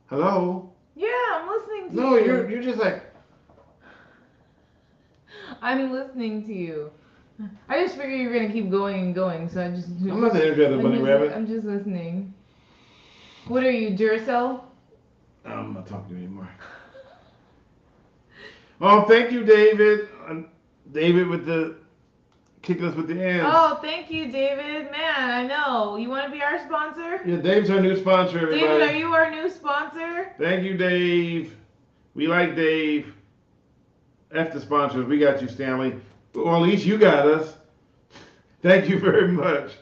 Hello? Yeah, I'm listening to you. No, you're just like. I'm listening to you. I just figured you were gonna keep going and going, so I'm not the energetic bunny rabbit. I'm just listening. What are you, Duracell? I'm not talking to you anymore. Oh, thank you, David. David with the kicking us with the ends. Oh, thank you, David. Man, I know. You want to be our sponsor? Yeah, Dave's our new sponsor, everybody. David, are you our new sponsor? Thank you, Dave. We like Dave. F the sponsors. We got you, Stanley. Well, at least you got us. Thank you very much.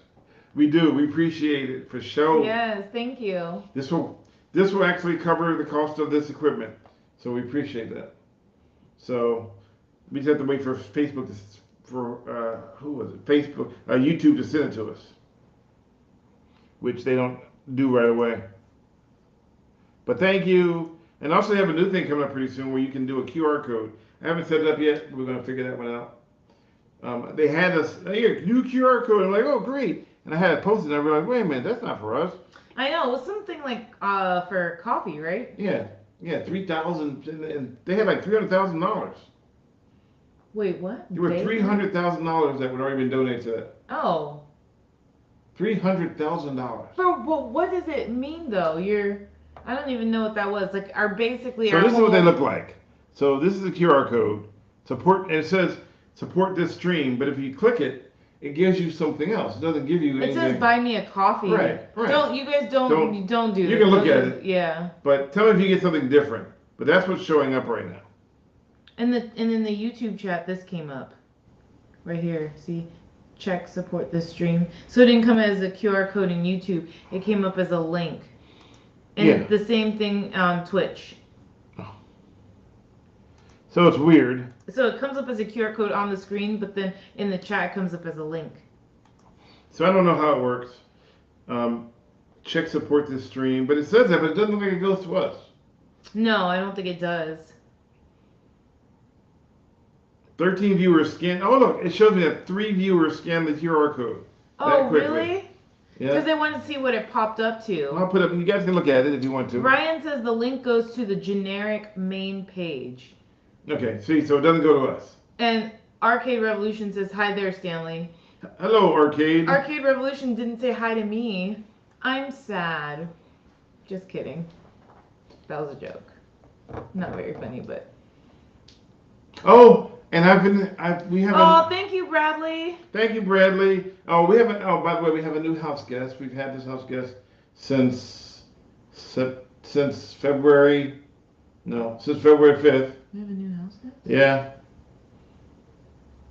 We do. We appreciate it for sure. Yes, thank you. This will actually cover the cost of this equipment. So we appreciate that. So we just have to wait for Facebook who was it? Facebook, YouTube to send it to us, which they don't do right away. But thank you. And also, they have a new thing coming up pretty soon where you can do a QR code. I haven't set it up yet. We're going to figure that one out. They had us, here, new QR code. I'm like, oh, great. And I had it posted, and I realized, wait a minute, that's not for us. I know. It was something like for coffee, right? Yeah, 3,000, and they had like $300,000. Wait, what? There were $300,000 that would already been donated to that. Oh. $300,000. But what does it mean though? I don't even know what that was. Like, So this is what they look like. So this is a QR code. And it says support this stream, but if you click it, it gives you something else. It doesn't give you anything. It says buy me a coffee. Right. You guys don't do that. You can look at it. Yeah. But tell me if you get something different. But that's what's showing up right now. And in the YouTube chat, this came up. Right here. See? Check support this stream. So it didn't come as a QR code in YouTube. It came up as a link. And the same thing on Twitch. Oh. So it's weird. So it comes up as a QR code on the screen, but then in the chat it comes up as a link. So I don't know how it works. Check support this stream. But it says that, but it doesn't look like it goes to us. No, I don't think it does. 13 viewers scanned. Oh, look, it shows me that 3 viewers scanned the QR code. Oh, really? Yeah. Because they wanted to see what it popped up to. I'll put up. You guys can look at it if you want to. Ryan says the link goes to the generic main page. Okay, see, so it doesn't go to us. And Arcade Revolution says, hi there, Stanley. Hello, Arcade. Arcade Revolution didn't say hi to me. I'm sad. Just kidding. That was a joke. Not very funny, but. Oh, and we have Oh, thank you, Bradley. thank you, Bradley. Oh, we have by the way, we have a new house guest. We've had this house guest since since February. No, since February 5th. We have a new house guest? Yeah.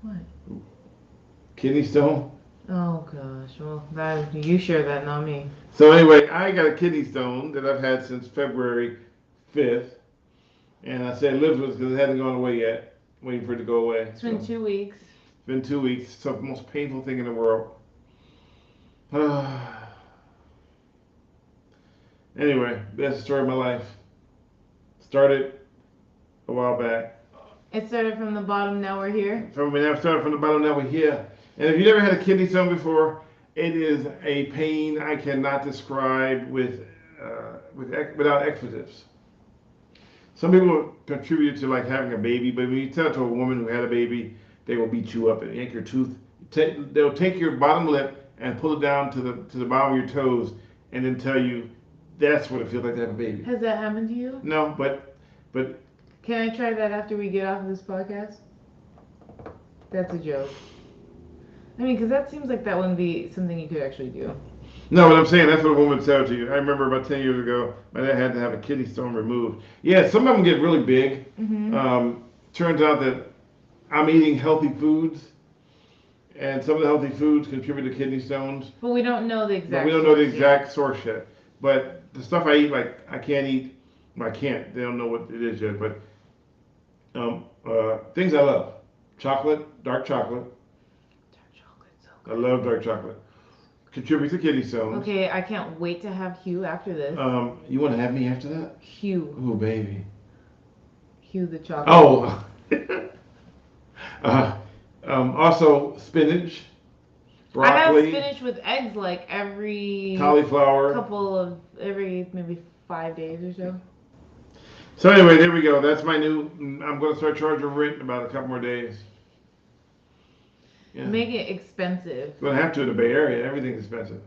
What? Kidney stone. Oh gosh. Well, you share that, not me. So anyway, I got a kidney stone that I've had since February 5th, and I said live with it because it hasn't gone away yet. Waiting for it to go away. It's been 2 weeks. It's been 2 weeks. It's the most painful thing in the world. Anyway, that's the story of my life. Started a while back. It started from the bottom, now we're here. Started from the bottom, now we're here. And if you never had a kidney stone before, it is a pain I cannot describe without expletives. Some people contribute to like having a baby, but when you tell it to a woman who had a baby, they will beat you up and yank your tooth. They'll take your bottom lip and pull it down to the bottom of your toes, and then tell you that's what it feels like to have a baby. Has that happened to you? No, but. Can I try that after we get off of this podcast? That's a joke. I mean, because that seems like that wouldn't be something you could actually do. No, what I'm saying, that's what a woman said to you. I remember about 10 years ago, my dad had to have a kidney stone removed. Yeah, some of them get really big. Mm-hmm. Turns out that I'm eating healthy foods, and some of the healthy foods contribute to kidney stones. But we don't know the exact. We don't know the exact source yet. But the stuff I eat, like I can't eat. Well, I can't. They don't know what it is yet. But things I love: chocolate, dark chocolate. Dark chocolate, so good. I love dark chocolate. Contributes to kidney stones. Okay, I can't wait to have Hugh after this. You want to have me after that? Hugh. Oh, baby. Hugh the chocolate. Oh. Also spinach, broccoli. I have spinach with eggs like every cauliflower. Every maybe 5 days or so. So anyway, there we go. That's my new. I'm going to start charging rent in about a couple more days. Yeah. Make it expensive. You're gonna have to in the Bay Area. Everything's expensive.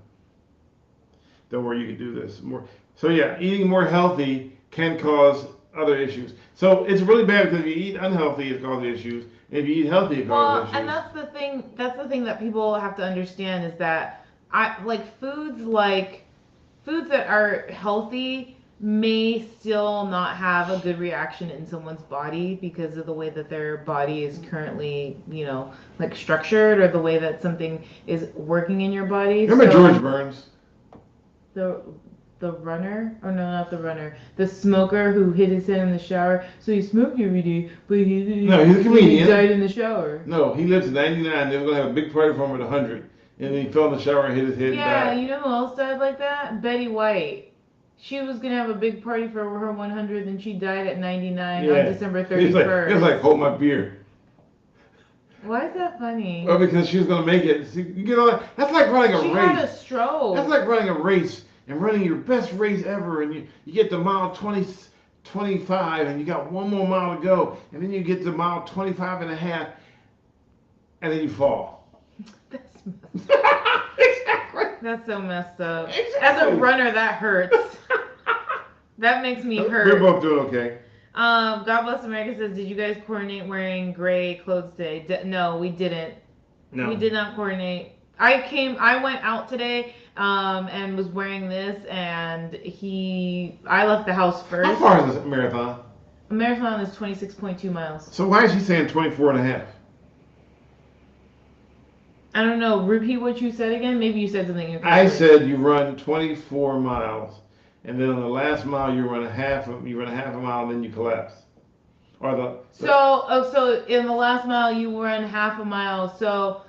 Don't worry, you can do this more. So yeah, eating more healthy can cause other issues. So it's really bad because if you eat unhealthy, it causes issues. And if you eat healthy, it causes issues. And that's the thing. That's the thing that people have to understand is that foods that are healthy may still not have a good reaction in someone's body because of the way that their body is currently, like structured, or the way that something is working in your body. Remember George Burns? The runner? Oh no, not the runner. The smoker who hit his head in the shower. So he smoked every day, but he's a comedian. He died in the shower. No, he lives to 99. They were gonna have a big party for him at 100, and then he fell in the shower and hit his head. Yeah, and died. you know who else died like that? Betty White. She was going to have a big party for her 100th, and she died at 99 on December 31st. He was like, hold my beer. Why is that funny? Well, because she was going to make it. See, you get all that. That's like running a race. She had a stroke. That's like running a race and running your best race ever, and you get to mile 25, and you got one more mile to go, and then you get to mile 25 and a half, and then you fall. That's messed up. Exactly. That's so messed up. Exactly. As a runner, that hurts. That makes me hurt. We're both doing okay. God Bless America says, did you guys coordinate wearing gray clothes today? No, we didn't. No. We did not coordinate. I went out today and was wearing this, and I left the house first. How far is this marathon? A marathon is 26.2 miles. So why is she saying 24 and a half? I don't know. Repeat what you said again. Maybe you said something incorrectly. I said you run 24 miles, and then on the last mile you run a half a mile, and then you collapse. So in the last mile you run half a mile. So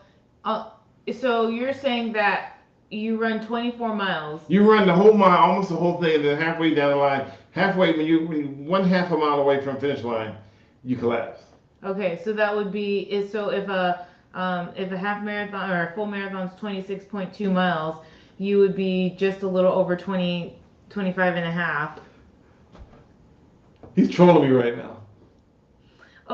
you're saying that you run 24 miles. You run the whole mile, almost the whole thing, and then halfway down the line, when you one half a mile away from finish line, you collapse. Okay, so that would be if a half marathon or a full marathon is 26.2 miles, you would be just a little over 25 and a half. He's trolling me right now.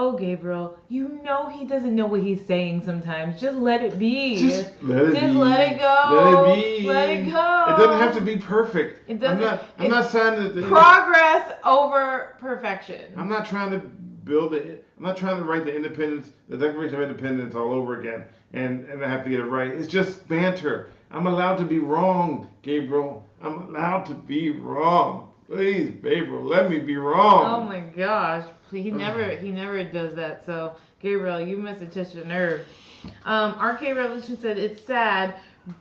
Oh, Gabriel, you know he doesn't know what he's saying sometimes. Just let it be. Just let it Just be. let it Let it go. be. Let it It doesn't have to go. be perfect. It doesn't. I'm not trying to. Progress over perfection. I'm not trying to build it. I'm not trying to write the Declaration of Independence all over again, and I have to get it right. It's just banter. I'm allowed to be wrong, Gabriel. I'm allowed to be wrong. Please, Gabriel, let me be Oh wrong. my gosh. He never does that. So Gabriel, you must have touched a nerve. RK Revolution said it's sad.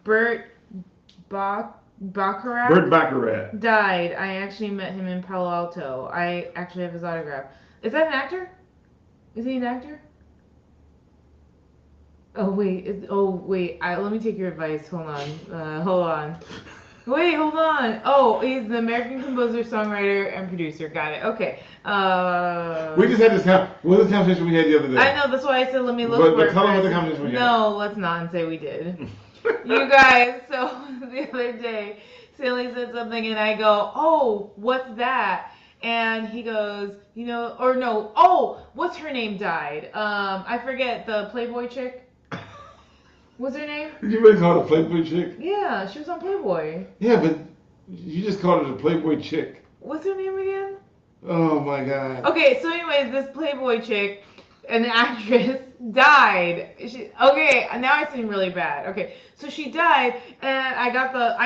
Bert Baccarat Burt Baccarat. died. I actually met him in Palo Alto. I actually have his autograph. Is that an actor? Is he an actor? Oh wait. Let me take your advice. Hold on. Hold on. Wait, hold on. Oh, he's the American composer, songwriter, and producer. Got it. Okay. We just had what was the conversation we had the other day? I know. That's why I said let me look But for it tell them what the first. conversation we had. No, let's not say we did. You guys. So the other day, Stanley said something, and I go, "Oh, what's that?" And he goes, or no. Oh, what's her name died? I forget the Playboy chick. What's her name? Did you really call it a Playboy chick? Yeah, she was on Playboy. Yeah, but you just called it a Playboy chick. What's her name again? Oh my God. Okay, so anyways, this Playboy chick, an actress, died. Okay, now I seem really bad. Okay, so she died, and I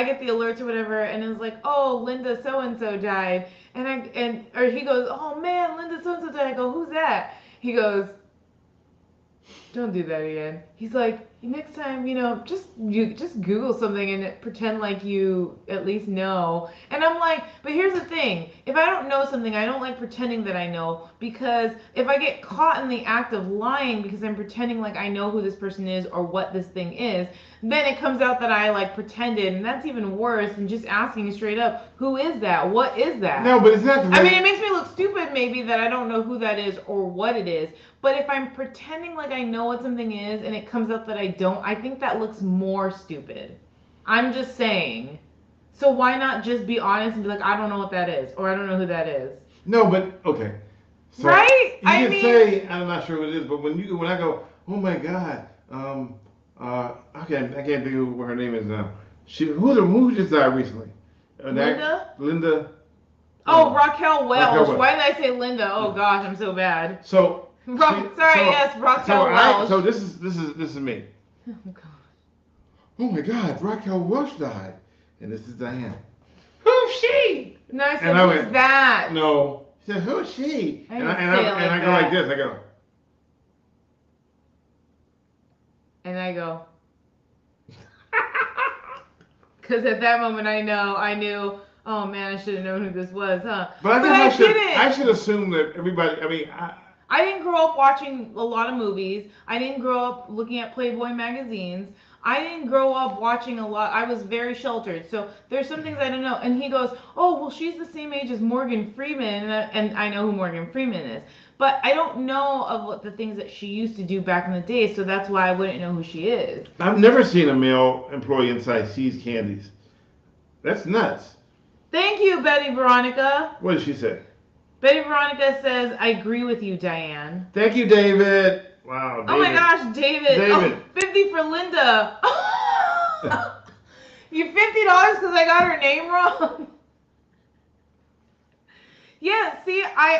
get the alerts or whatever, and it was like, oh, Linda so and so died, or he goes, oh man, Linda so and so died. I go, who's that? He goes, don't do that again. He's like, next time, just Google something and pretend like you at least know. And I'm like, but here's the thing. If I don't know something, I don't like pretending that I know, because if I get caught in the act of lying because I'm pretending like I know who this person is or what this thing is, then it comes out that I like pretended, and that's even worse than just asking straight up, who is that? What is that? No, but it's not. I mean, it makes me look stupid maybe that I don't know who that is or what it is. But if I'm pretending like I know what something is and it comes out that I don't, I think that looks more stupid. I'm just saying. So why not just be honest and be like, I don't know what that is, or I don't know who that is. No, but okay. So right? You can say I'm not sure what it is, but when I go, oh my God, I can't think of what her name is now. Who just died recently? Linda. Oh, Raquel Welch. Raquel Welch. Why did I say Linda? Oh gosh, I'm so bad. So. Raquel Welch. So this is me. Oh God. Oh my God, Raquel Welch died, and this is Diane. Who's she? No, I said, who's that? No. She said, who's she? I and I go like this. I go. And I go. Because at that moment I knew, oh man, I should have known who this was, huh? But I didn't. I should assume that everybody, I didn't grow up watching a lot of movies. I didn't grow up looking at Playboy magazines. I didn't grow up watching a lot. I was very sheltered. So there's some things I don't know. And he goes, oh, well, she's the same age as Morgan Freeman. And I know who Morgan Freeman is. But I don't know of what the things that she used to do back in the day. So that's why I wouldn't know who she is. I've never seen a male employee inside See's Candies. That's nuts. Thank you, Betty Veronica. What did she say? Betty Veronica says, I agree with you, Diane. Thank you, David. Wow, David. Oh my gosh, David. Oh, 50 for Linda. You $50 because I got her name wrong? Yeah, see, I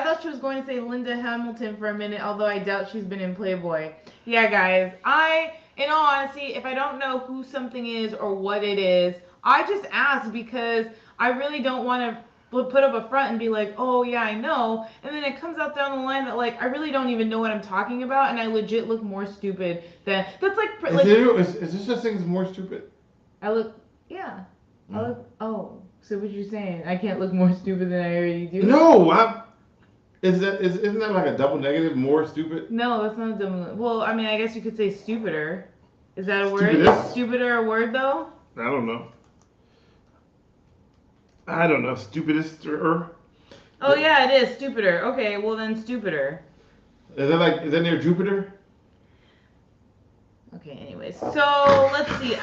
thought she was going to say Linda Hamilton for a minute, although I doubt she's been in Playboy. Yeah, guys, in all honesty, if I don't know who something is or what it is, I just ask, because I really don't want to put up a front and be like, oh yeah, I know, and then it comes out down the line that like I really don't even know what I'm talking about, and I legit look more stupid than that's like. Is there such thing as more stupid? I look, yeah. I look. Oh, so what you're saying? I can't look more stupid than I already do? No, isn't that like a double negative? More stupid? No, that's not a double. Well, I mean, I guess you could say stupider. Is that a word? Stupidest? Is stupider a word though? I don't know. Stupidest or? Oh yeah, it is stupider. Okay, well then stupider. Is that near Jupiter? Okay, anyways. So let's see.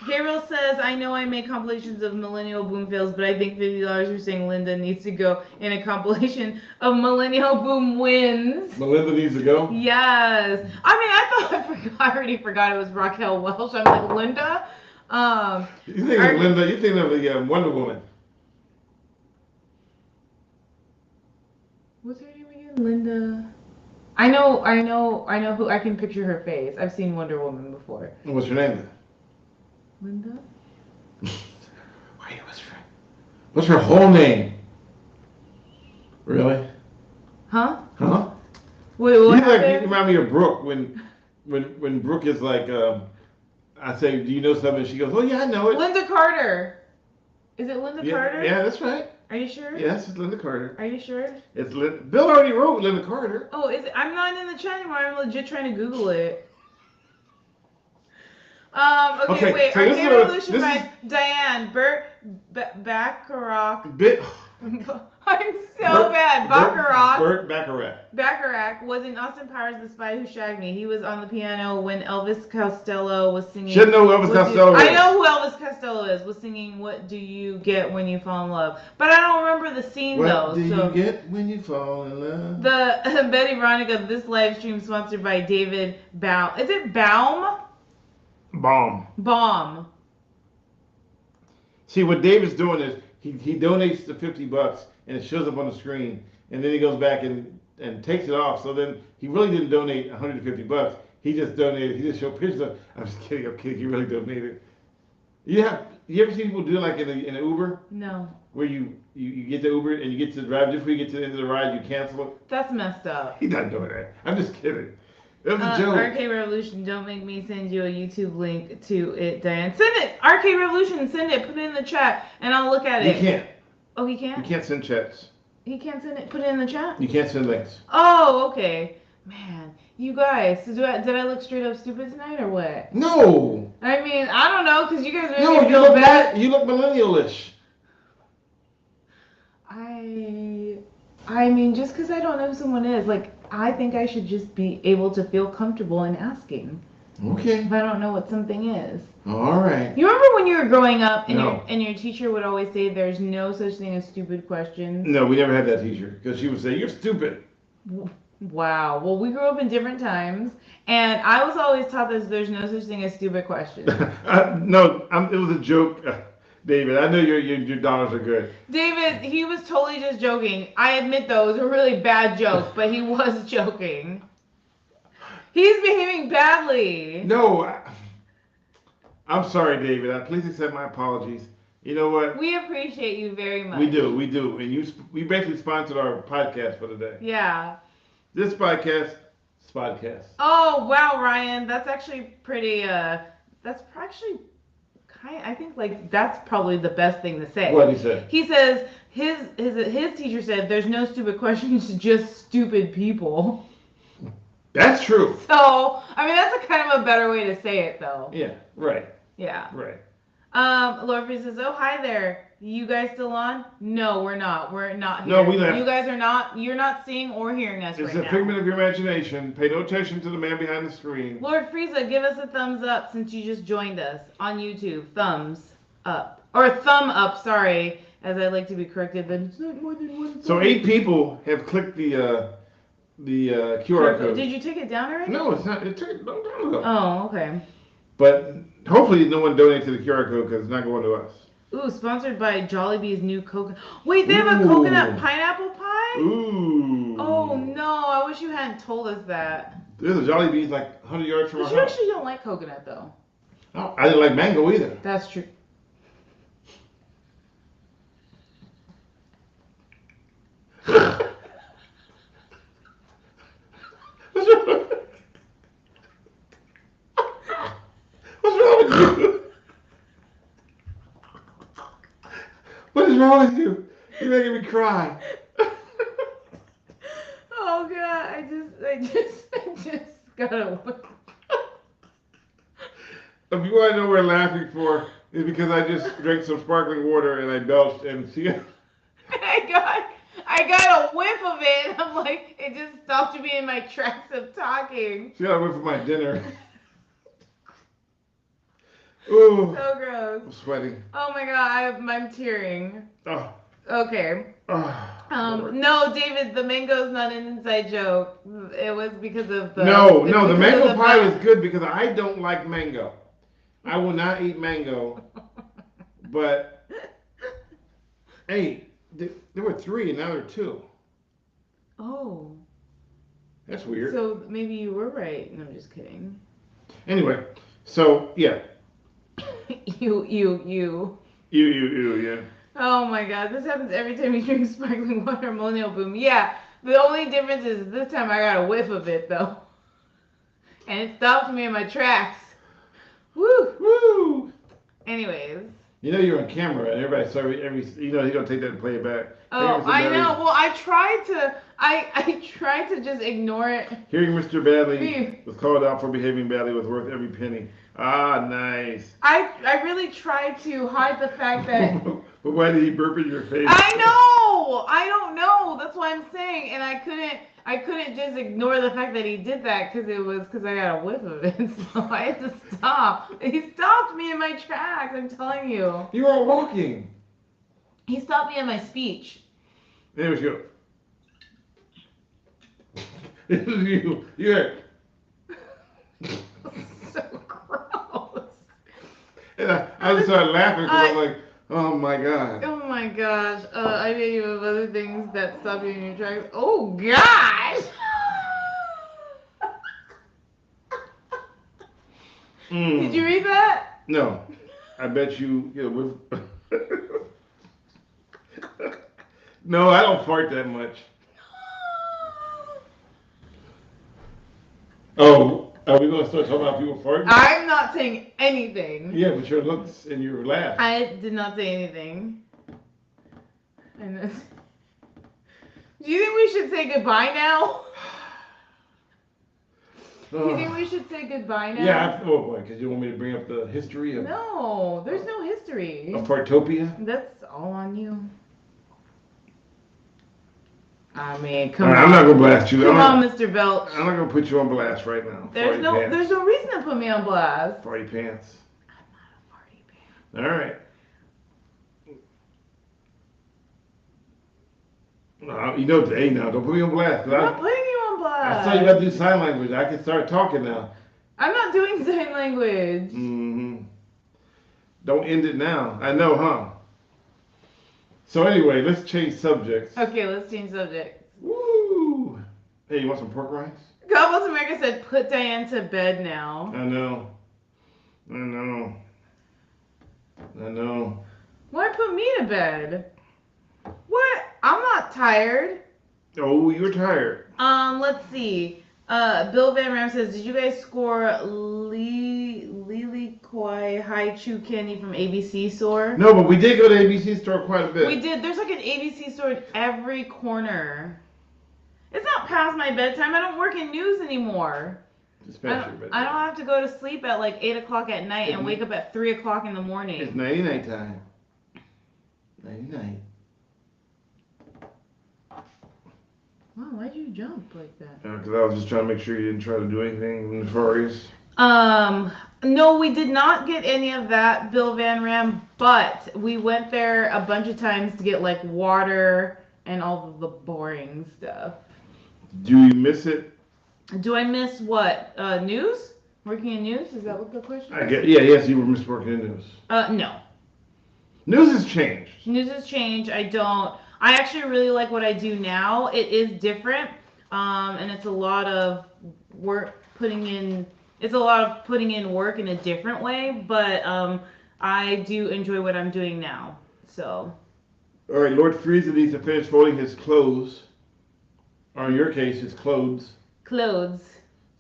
Gabriel says, I know I make compilations of millennial boom fails, but I think $50 for saying Linda needs to go in a compilation of millennial boom wins. Melinda needs to go? Yes. I already forgot it was Raquel Welch. I'm like, Linda? You think of Linda, you think of the Wonder Woman. What's her name again? Linda. I know who. I can picture her face. I've seen Wonder Woman before. What's her name then? Linda? Wait, what's her whole name? Really? Huh? Huh? Wait, what happened? You remind me of Brooke when Brooke is like, I say, do you know something? She goes, oh yeah, I know it. Linda Carter. Is it Linda Carter? Yeah, that's right. Are you sure? Yes, it's Linda Carter. Are you sure? It's Bill already wrote Linda Carter. Oh, is it? I'm not in the chat anymore. I'm legit trying to Google it. Okay, wait. So Arcade Revolution by Diane Bacharach. I'm so bad. Burt Bacharach. Bacharach was in Austin Powers, The Spy Who Shagged Me. He was on the piano when Elvis Costello was singing. Should know who Elvis Costello is. I know who Elvis Costello is. Was singing "What Do You Get When You Fall in Love," but I don't remember the scene though. What do you get when you fall in love? The Betty Veronica. This live stream sponsored by David Baum. Is it Baum? Baum. See, what David's doing is he donates the $50 and it shows up on the screen, and then he goes back and takes it off. So then he really didn't donate $150. He just donated. He just showed pictures of. I'm just kidding. I'm kidding. He really donated. You ever seen people do like in an Uber? No. Where you get the Uber and you get to the drive just before you get to the end of the ride, you cancel it. That's messed up. He's not doing that. I'm just kidding. That was a joke. Arcade Revolution, don't make me send you a YouTube link to it, Diane. Send it! Arcade Revolution, send it. Put it in the chat, and I'll look at it. You can't. Oh, he can't? You can't send chats. He can't send it? Put it in the chat? You can't send links. Oh, okay. Man, you guys, did I look straight up stupid tonight, or what? No! I mean, I don't know, because you guys are No, feel bad. You look millennial-ish. I mean, just because I don't know who someone is, like, I think I should just be able to feel comfortable in asking. Okay. If I don't know what something is. All right. You remember when you were growing up and, No. your teacher would always say there's no such thing as stupid questions? No, we never had that teacher because she would say, you're stupid. Wow. Well, we grew up in different times, and I was always taught that there's no such thing as stupid questions. No, it was a joke. David, I know your dollars are good. David, he was totally just joking. I admit though, it was a really bad joke, but he was joking. He's behaving badly. No, I'm sorry, David. Please accept my apologies. You know what? We appreciate you very much. We do. And we basically sponsored our podcast for the day. Yeah. This podcast. Oh, wow, Ryan. That's actually pretty, that's actually I think like that's probably the best thing to say. What did he say? He says his teacher said there's no stupid questions, just stupid people. That's true. So I mean that's a kind of a better way to say it though. Yeah. Right. Yeah. Right. Lord Free says, oh hi there. You guys still on? No, we're not. We're not here. No, we left. You guys are not. You're not seeing or hearing us It's right now. a figment of your imagination. Pay no attention to the man behind the screen. Lord Frieza, give us a thumbs up since you just joined us on YouTube. Thumbs up. Or thumb up, sorry. As I like to be corrected, but it's not more than one thumb. So 8 people have clicked the QR code. Did you take it down already? No, it's not. It took a long time ago. Oh, okay. But hopefully no one donated to the QR code because it's not going to us. Ooh, sponsored by Jollibee's new coconut. Wait, they have a coconut pineapple pie? Ooh. Oh, no. I wish you hadn't told us that. There's a Jollibee's like 100 yards from our But house. you actually don't like coconut, though. Oh, I didn't like mango either. That's true. What's wrong with you? What is wrong with you? You're making me cry. Oh god, I just gotta. If you want to know what we're laughing for, it's because I just drank some sparkling water and I belched and see. I got a whiff of it, and I'm like, it just stopped me in my tracks of talking. She got a whiff of my dinner. Ooh, So gross. I'm sweating. Oh my god, I'm tearing. Oh, Okay. Lord. No, David, the mango's not an inside joke. It was because of the. No, It's no, the because of mango the pie was bun. good because I don't like mango. I will not eat mango. But hey, there were three and now there are two. Oh, That's weird. so maybe you were right. No, I'm just kidding. Anyway, so yeah, You. yeah. Oh my god, this happens every time you drink sparkling water, Millennial Boom. Yeah, the only difference is this time I got a whiff of it though, and it stopped me in my tracks. Woo. Woo! Anyways. You know you're on camera and everybody saw you know he's gonna take that and play it back. Oh, I know. Well, I tried to just ignore it. Hearing Mr. Badley was called out for behaving badly was worth every penny. Ah, nice. I really tried to hide the fact that. But why did he burp in your face? I know. I don't know. That's what I'm saying, and I couldn't just ignore the fact that he did that because I got a whiff of it. So I had to stop. He stopped me in my tracks. I'm telling you. You were walking. He stopped me in my speech. There we go. This is you. You're. So gross. And I just started laughing because I'm like, oh my god. Oh my gosh. I bet you have other things that stop you in your tracks. Oh gosh. Did you read that? No. I bet you know. No, I don't fart that much. Oh, are we going to start talking about people farting? I'm not saying anything. Yeah, but your looks and your laugh. I did not say anything. And do you think we should say goodbye now? Do you think we should say goodbye now? Yeah, oh boy, because you want me to bring up the history of... No, there's no history. Of Fartopia? That's all on you. I mean, come on. I'm not gonna blast you. Come on, Mr. Belch. I'm not gonna put you on blast right now. There's no reason to put me on blast. Farty pants. I'm not a farty pants. All right. You know it's A now. Don't put me on blast. I'm not putting you on blast. I saw you got to do sign language. I can start talking now. I'm not doing sign language. Mm-hmm. Don't end it now. I know, huh? So anyway, let's change subjects. Okay, let's change subjects. Woo! Hey, you want some pork rinds? God Bless America said, put Diane to bed now. I know. Why put me to bed? What? I'm not tired. Oh, you're tired. Let's see. Bill Van Ram says, did you guys score Lily Koi High Chew candy from ABC store? No, but we did go to ABC store quite a bit. We did. There's like an ABC store in every corner. It's not past my bedtime. I don't work in news anymore. I don't have to go to sleep at like 8 o'clock at night and wake up at 3 o'clock in the morning. It's nighty-night time. Nighty-night. Wow, why'd you jump like that? Because I was just trying to make sure you didn't try to do anything nefarious. No, we did not get any of that, Bill Van Ram, but we went there a bunch of times to get like water and all of the boring stuff. Do you miss it? Do I miss what? News? Working in news? Is that what the question is? Yes, you were miss working in news. No. News has changed. News has changed. I actually really like what I do now. It is different, and it's a lot of work putting in work in a different way, but I do enjoy what I'm doing now. So. All right, Lord Frieza needs to finish folding his clothes, or in your case, his clothes. Clothes.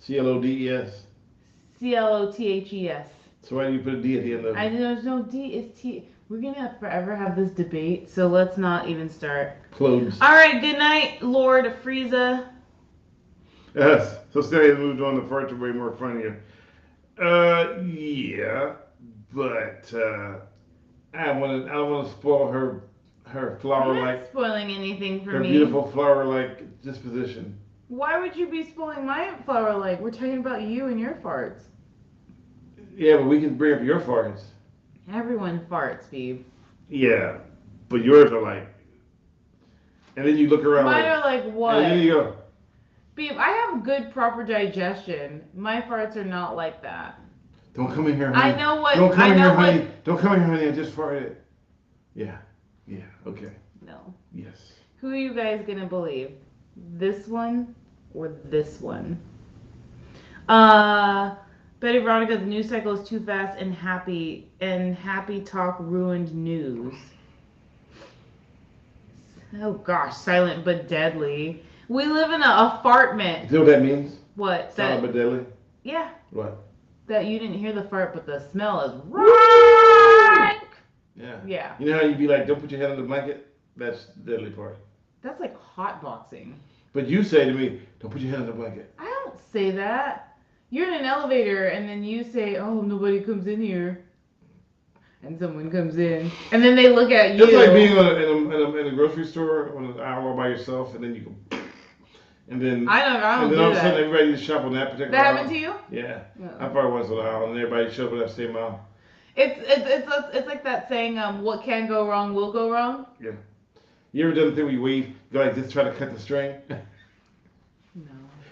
CLODES. CLOTHES. So why do you put a D at the end of it? There's no D. It's T. We're gonna forever have this debate, so let's not even start. Clothes. All right. Good night, Lord Frieza. Yes. So Stanley has moved on to far way more funnier. Yeah, but I don't want to spoil her flower-like. I'm not spoiling anything for her me. Her beautiful flower-like disposition. Why would you be spoiling my flower-like? We're talking about you and your farts. Yeah, but we can bring up your farts. Everyone farts, Steve. Yeah, but yours are like, and then you look around Mine like, are like and then what? you go, Babe, I have good proper digestion. My farts are not like that. don't come in here, I honey. know what Don't come I in here, know what honey. Don't come in here, honey. I just farted. Yeah, yeah, okay, No. yes. Who are you guys gonna believe? This one or this one? Uh Betty Veronica, the news cycle is too fast and happy talk ruined news. Oh gosh, silent but deadly. We live in a apartment. You know what that means? What? Silent but deadly. Yeah. What? That you didn't hear the fart, but the smell is rank. Yeah. Yeah. You know how you'd be like, don't put your head on the blanket? That's the deadly part. That's like hot boxing. But you say to me, don't put your head on the blanket. I don't say that. You're in an elevator and then you say, "Oh, nobody comes in here," and someone comes in, and then they look at you. It's like being in a grocery store on an hour by yourself, and then you go, and then I don't and then do all of a that. sudden everybody just shop on that particular That aisle. happened to you? Yeah. No. I probably once in a while, and everybody show up at that same aisle. It's like that saying, "What can go wrong will go wrong." Yeah. You ever done the thing where you wave, go like this, try to cut the string? No.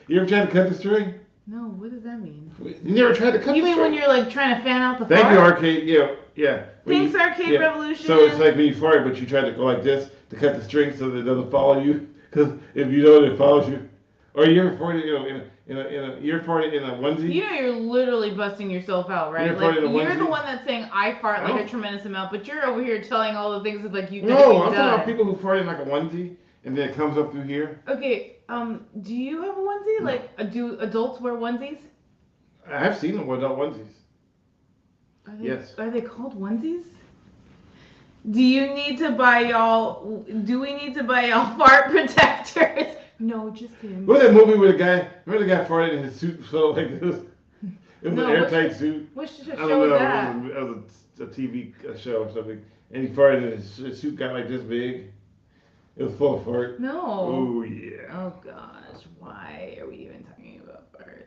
You ever tried to cut the string? No. What does that mean? You never tried to cut You the mean string? when you're like trying to fan out the Thank fart? you, Arcade. Yeah, yeah. Thanks, Arcade Revolution. So it's like when you fart, but you try to go like this to cut the string so that it doesn't follow you. Because if you don't, it follows you. Or you ever farted, you ever farted in a onesie? You know you're literally busting yourself out, right? You're Like farting in a you're the onesie? one that's saying I fart like a No. tremendous amount, but you're over here telling all the things that like you that No, you've I'm talking done. about people who fart in like a onesie and then it comes up through here. Okay, do you have a onesie? No. Like, do adults wear onesies? I have seen them with adult onesies. Are they, Yes. Are they called onesies? Do you need to buy y'all? Do we need to buy y'all fart protectors? No, just kidding. What was that movie with a guy? Remember the guy farted and his suit felt like this? It was No, an airtight suit. Which I show don't was know. that? It was a TV show or something. And he farted and his suit got like this big. It was full of fart. No. Oh, yeah. Oh gosh, why are we even talking about farts?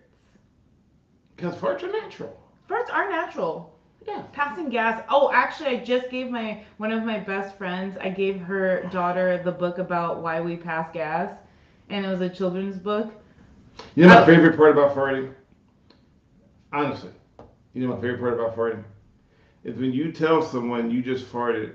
Because farts are natural. Farts are natural. Yeah. Passing gas. Oh, actually, I just gave one of my best friends. I gave her daughter the book about why we pass gas, and it was a children's book. You know my favorite part about farting? Honestly, you know my favorite part about farting? Is when you tell someone you just farted,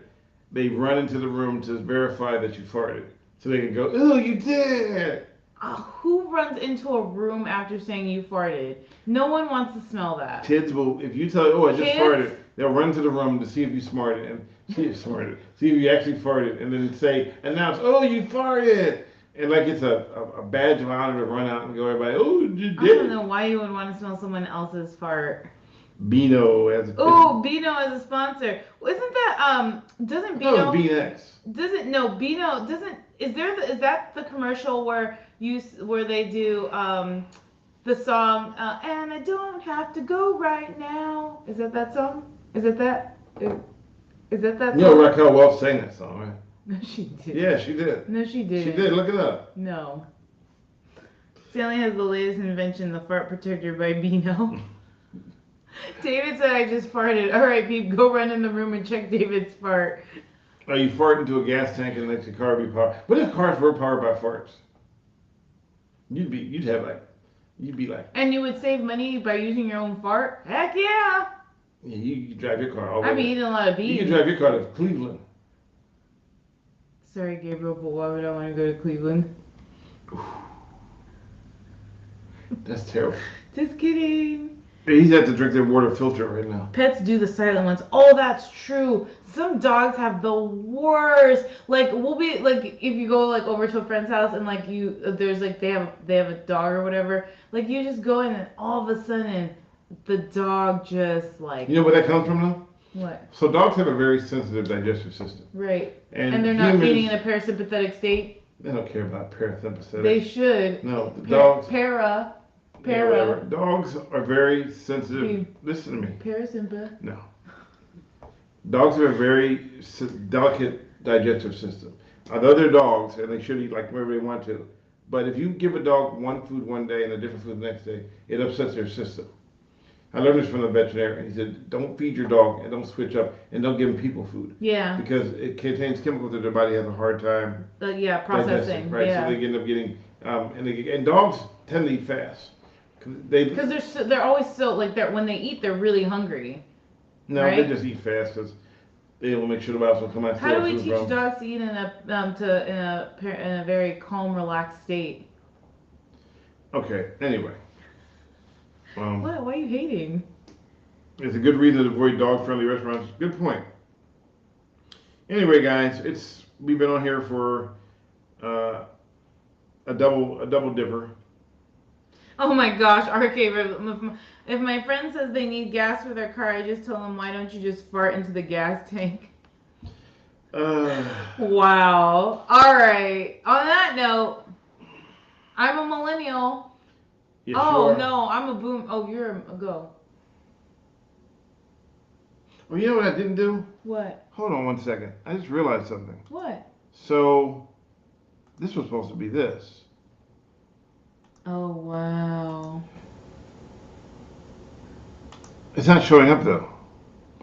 they run into the room to verify that you farted. So they can go, oh, you did. Who runs into a room after saying you farted? No one wants to smell that. Kids will, if you tell, oh, I just Kids? farted, they'll run to the room to see if you smarted and see if you smarted, see if you actually farted, and then say, announce, oh, you farted. And like it's a badge of honor to run out and go, everybody, oh, you did. I don't know why you would want to smell someone else's fart. Beano as a Oh, Beano as a sponsor. Isn't that doesn't Beano? Oh, B-Next. Doesn't no Beano doesn't is that the commercial where they do the song and I don't have to go right now? Is that song? Is that that song? You know Raquel Welch sang that song, right? No, she did. Yeah, she did. No, she did. She did. Look it up. No. Stanley has the latest invention, the fart protector by Beano. David said I just farted. All right, Peep, go run in the room and check David's fart. Oh, you fart into a gas tank and let your car be powered. What if cars were powered by farts? You'd be like. And you would save money by using your own fart? Heck yeah! Yeah, you drive your car all the way. I'd be eating a lot of beans. You can drive your car to Cleveland. Sorry, Gabriel, but why would I want to go to Cleveland? That's terrible. Just kidding. He's have to drink their water filter right now. Pets do the silent ones. Oh, that's true. Some dogs have the worst. Like we'll be like if you go like over to a friend's house and like there's like they have a dog or whatever. Like you just go in and all of a sudden the dog just like. You know where that comes from though? What? So dogs have a very sensitive digestive system. Right. And they're not humans, feeding in a parasympathetic state. They don't care about parasympathetic. They should. No, the dogs. Para. Yeah, whatever. Dogs are very sensitive. Listen to me. Parasympa. No. Dogs have a very delicate digestive system. Although they're dogs and they should eat like wherever they want to, but if you give a dog one food one day and a different food the next day, it upsets their system. I learned this from the veterinarian. He said, don't feed your dog and don't switch up and don't give them people food. Yeah. Because it contains chemicals that their body has a hard time processing. Right, Yeah. so they end up getting, and dogs tend to eat fast. Because they're always so, like, when they eat, they're really hungry. No, right? They just eat fast because they will make sure the mouse will come out. How do we teach dogs to eat in a very calm, relaxed state? Okay, anyway. What? Why are you hating? It's a good reason to avoid dog-friendly restaurants. Good point. Anyway, guys, we've been on here for a double dipper. Oh my gosh, RK, if my friend says they need gas for their car, I just tell them, why don't you just fart into the gas tank? Wow. All right. On that note, I'm a millennial. Yes, oh, no, I'm a boom. Oh, you're a go. Oh, you know what I didn't do? What? Hold on one second. I just realized something. What? So, this was supposed to be this. Oh, wow. It's not showing up, though.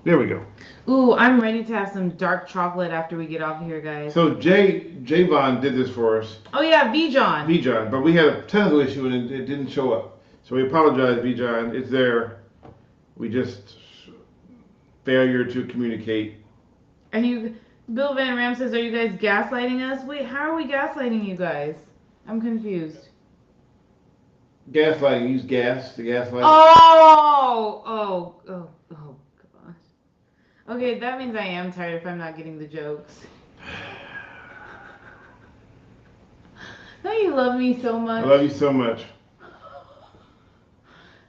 There we go. Ooh, I'm ready to have some dark chocolate after we get off here, guys. So, Javon did this for us. Oh, yeah, V-John. But we had a technical issue and it didn't show up. So, we apologize, V-John. It's there. We just... failure to communicate. Bill Van Ram says, are you guys gaslighting us? Wait, how are we gaslighting you guys? I'm confused. Gaslighting, use gas to gaslight. Oh, gosh. Okay, that means I am tired if I'm not getting the jokes. Don't you love me so much? I love you so much.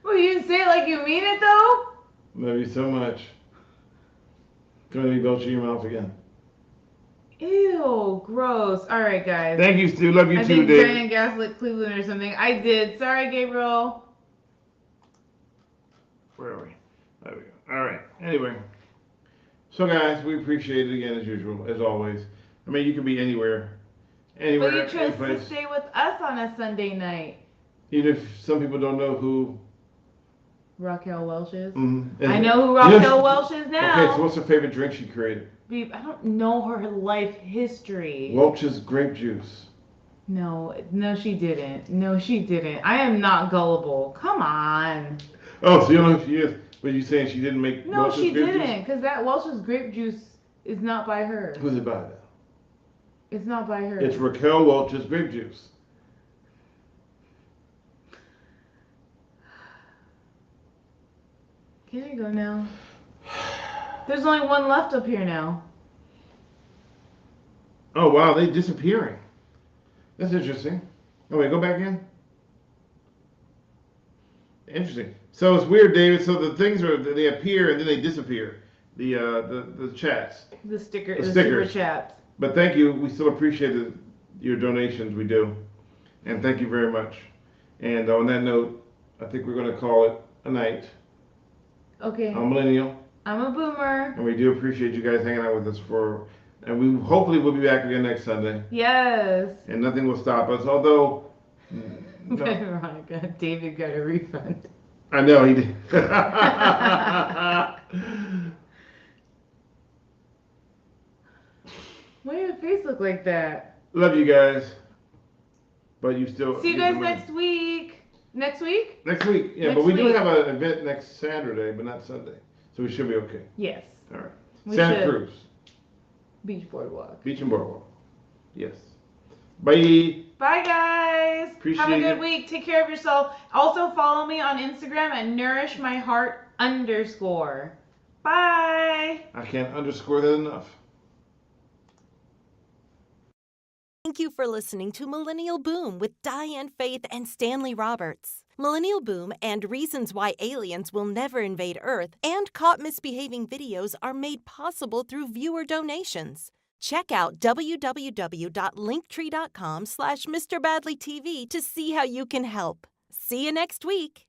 Well, you didn't say it like you mean it, though? Love you so much. Don't let me belch in your mouth again. Ew, gross. All right, guys. Thank you, Stu. Love you I too, think Dave. Diane gaslit Cleveland or something. I did. Sorry, Gabriel. Where are we? There we go. All right. Anyway. So, guys, we appreciate it again, as usual, as always. I mean, you can be anywhere. But you chose to stay with us on a Sunday night. Even if some people don't know who Raquel Welch is. Mm-hmm. I know who Raquel Welch is now. Okay, so what's her favorite drink she created? I don't know her life history. Welch's grape juice. No, she didn't. No, she didn't. I am not gullible. Come on. Oh, so you don't know who she is? But you saying she didn't make No, Welch's she grape didn't, juice? because that Welch's grape juice is not by her. Who's it by? It's not by her. It's Raquel Welch's grape juice. Can I go now? There's only one left up here now. Oh, wow, they're disappearing. That's interesting. Oh, wait, go back in. Interesting. So it's weird, David. So the things they appear and then they disappear. The chats. The stickers. Super chats. But thank you. We still appreciate your donations. We do. And thank you very much. And on that note, I think we're going to call it a night. Okay. I'm Millennial. I'm a boomer. And we do appreciate you guys hanging out with us and we hopefully will be back again next Sunday. Yes. And nothing will stop us. Although, no. Veronica, David got a refund. I know he did. Why does your face look like that? Love you guys. But you still. See you guys next week. Next week? Next week, yeah. But we do have an event next Saturday, but not Sunday. So we should be okay. Yes. All right. Santa Cruz. Beach Boardwalk. Beach and Boardwalk. Yes. Bye. Bye, guys. Appreciate Have a good week. Take care of yourself. Also, follow me on Instagram at nourishmyheart_. Bye. I can't underscore that enough. Thank you for listening to Millennial Boom with Diane Faith and Stanley Roberts. Millennial Boom and Reasons Why Aliens Will Never Invade Earth and Caught Misbehaving videos are made possible through viewer donations. Check out www.linktree.com/MrBadleyTV to see how you can help. See you next week.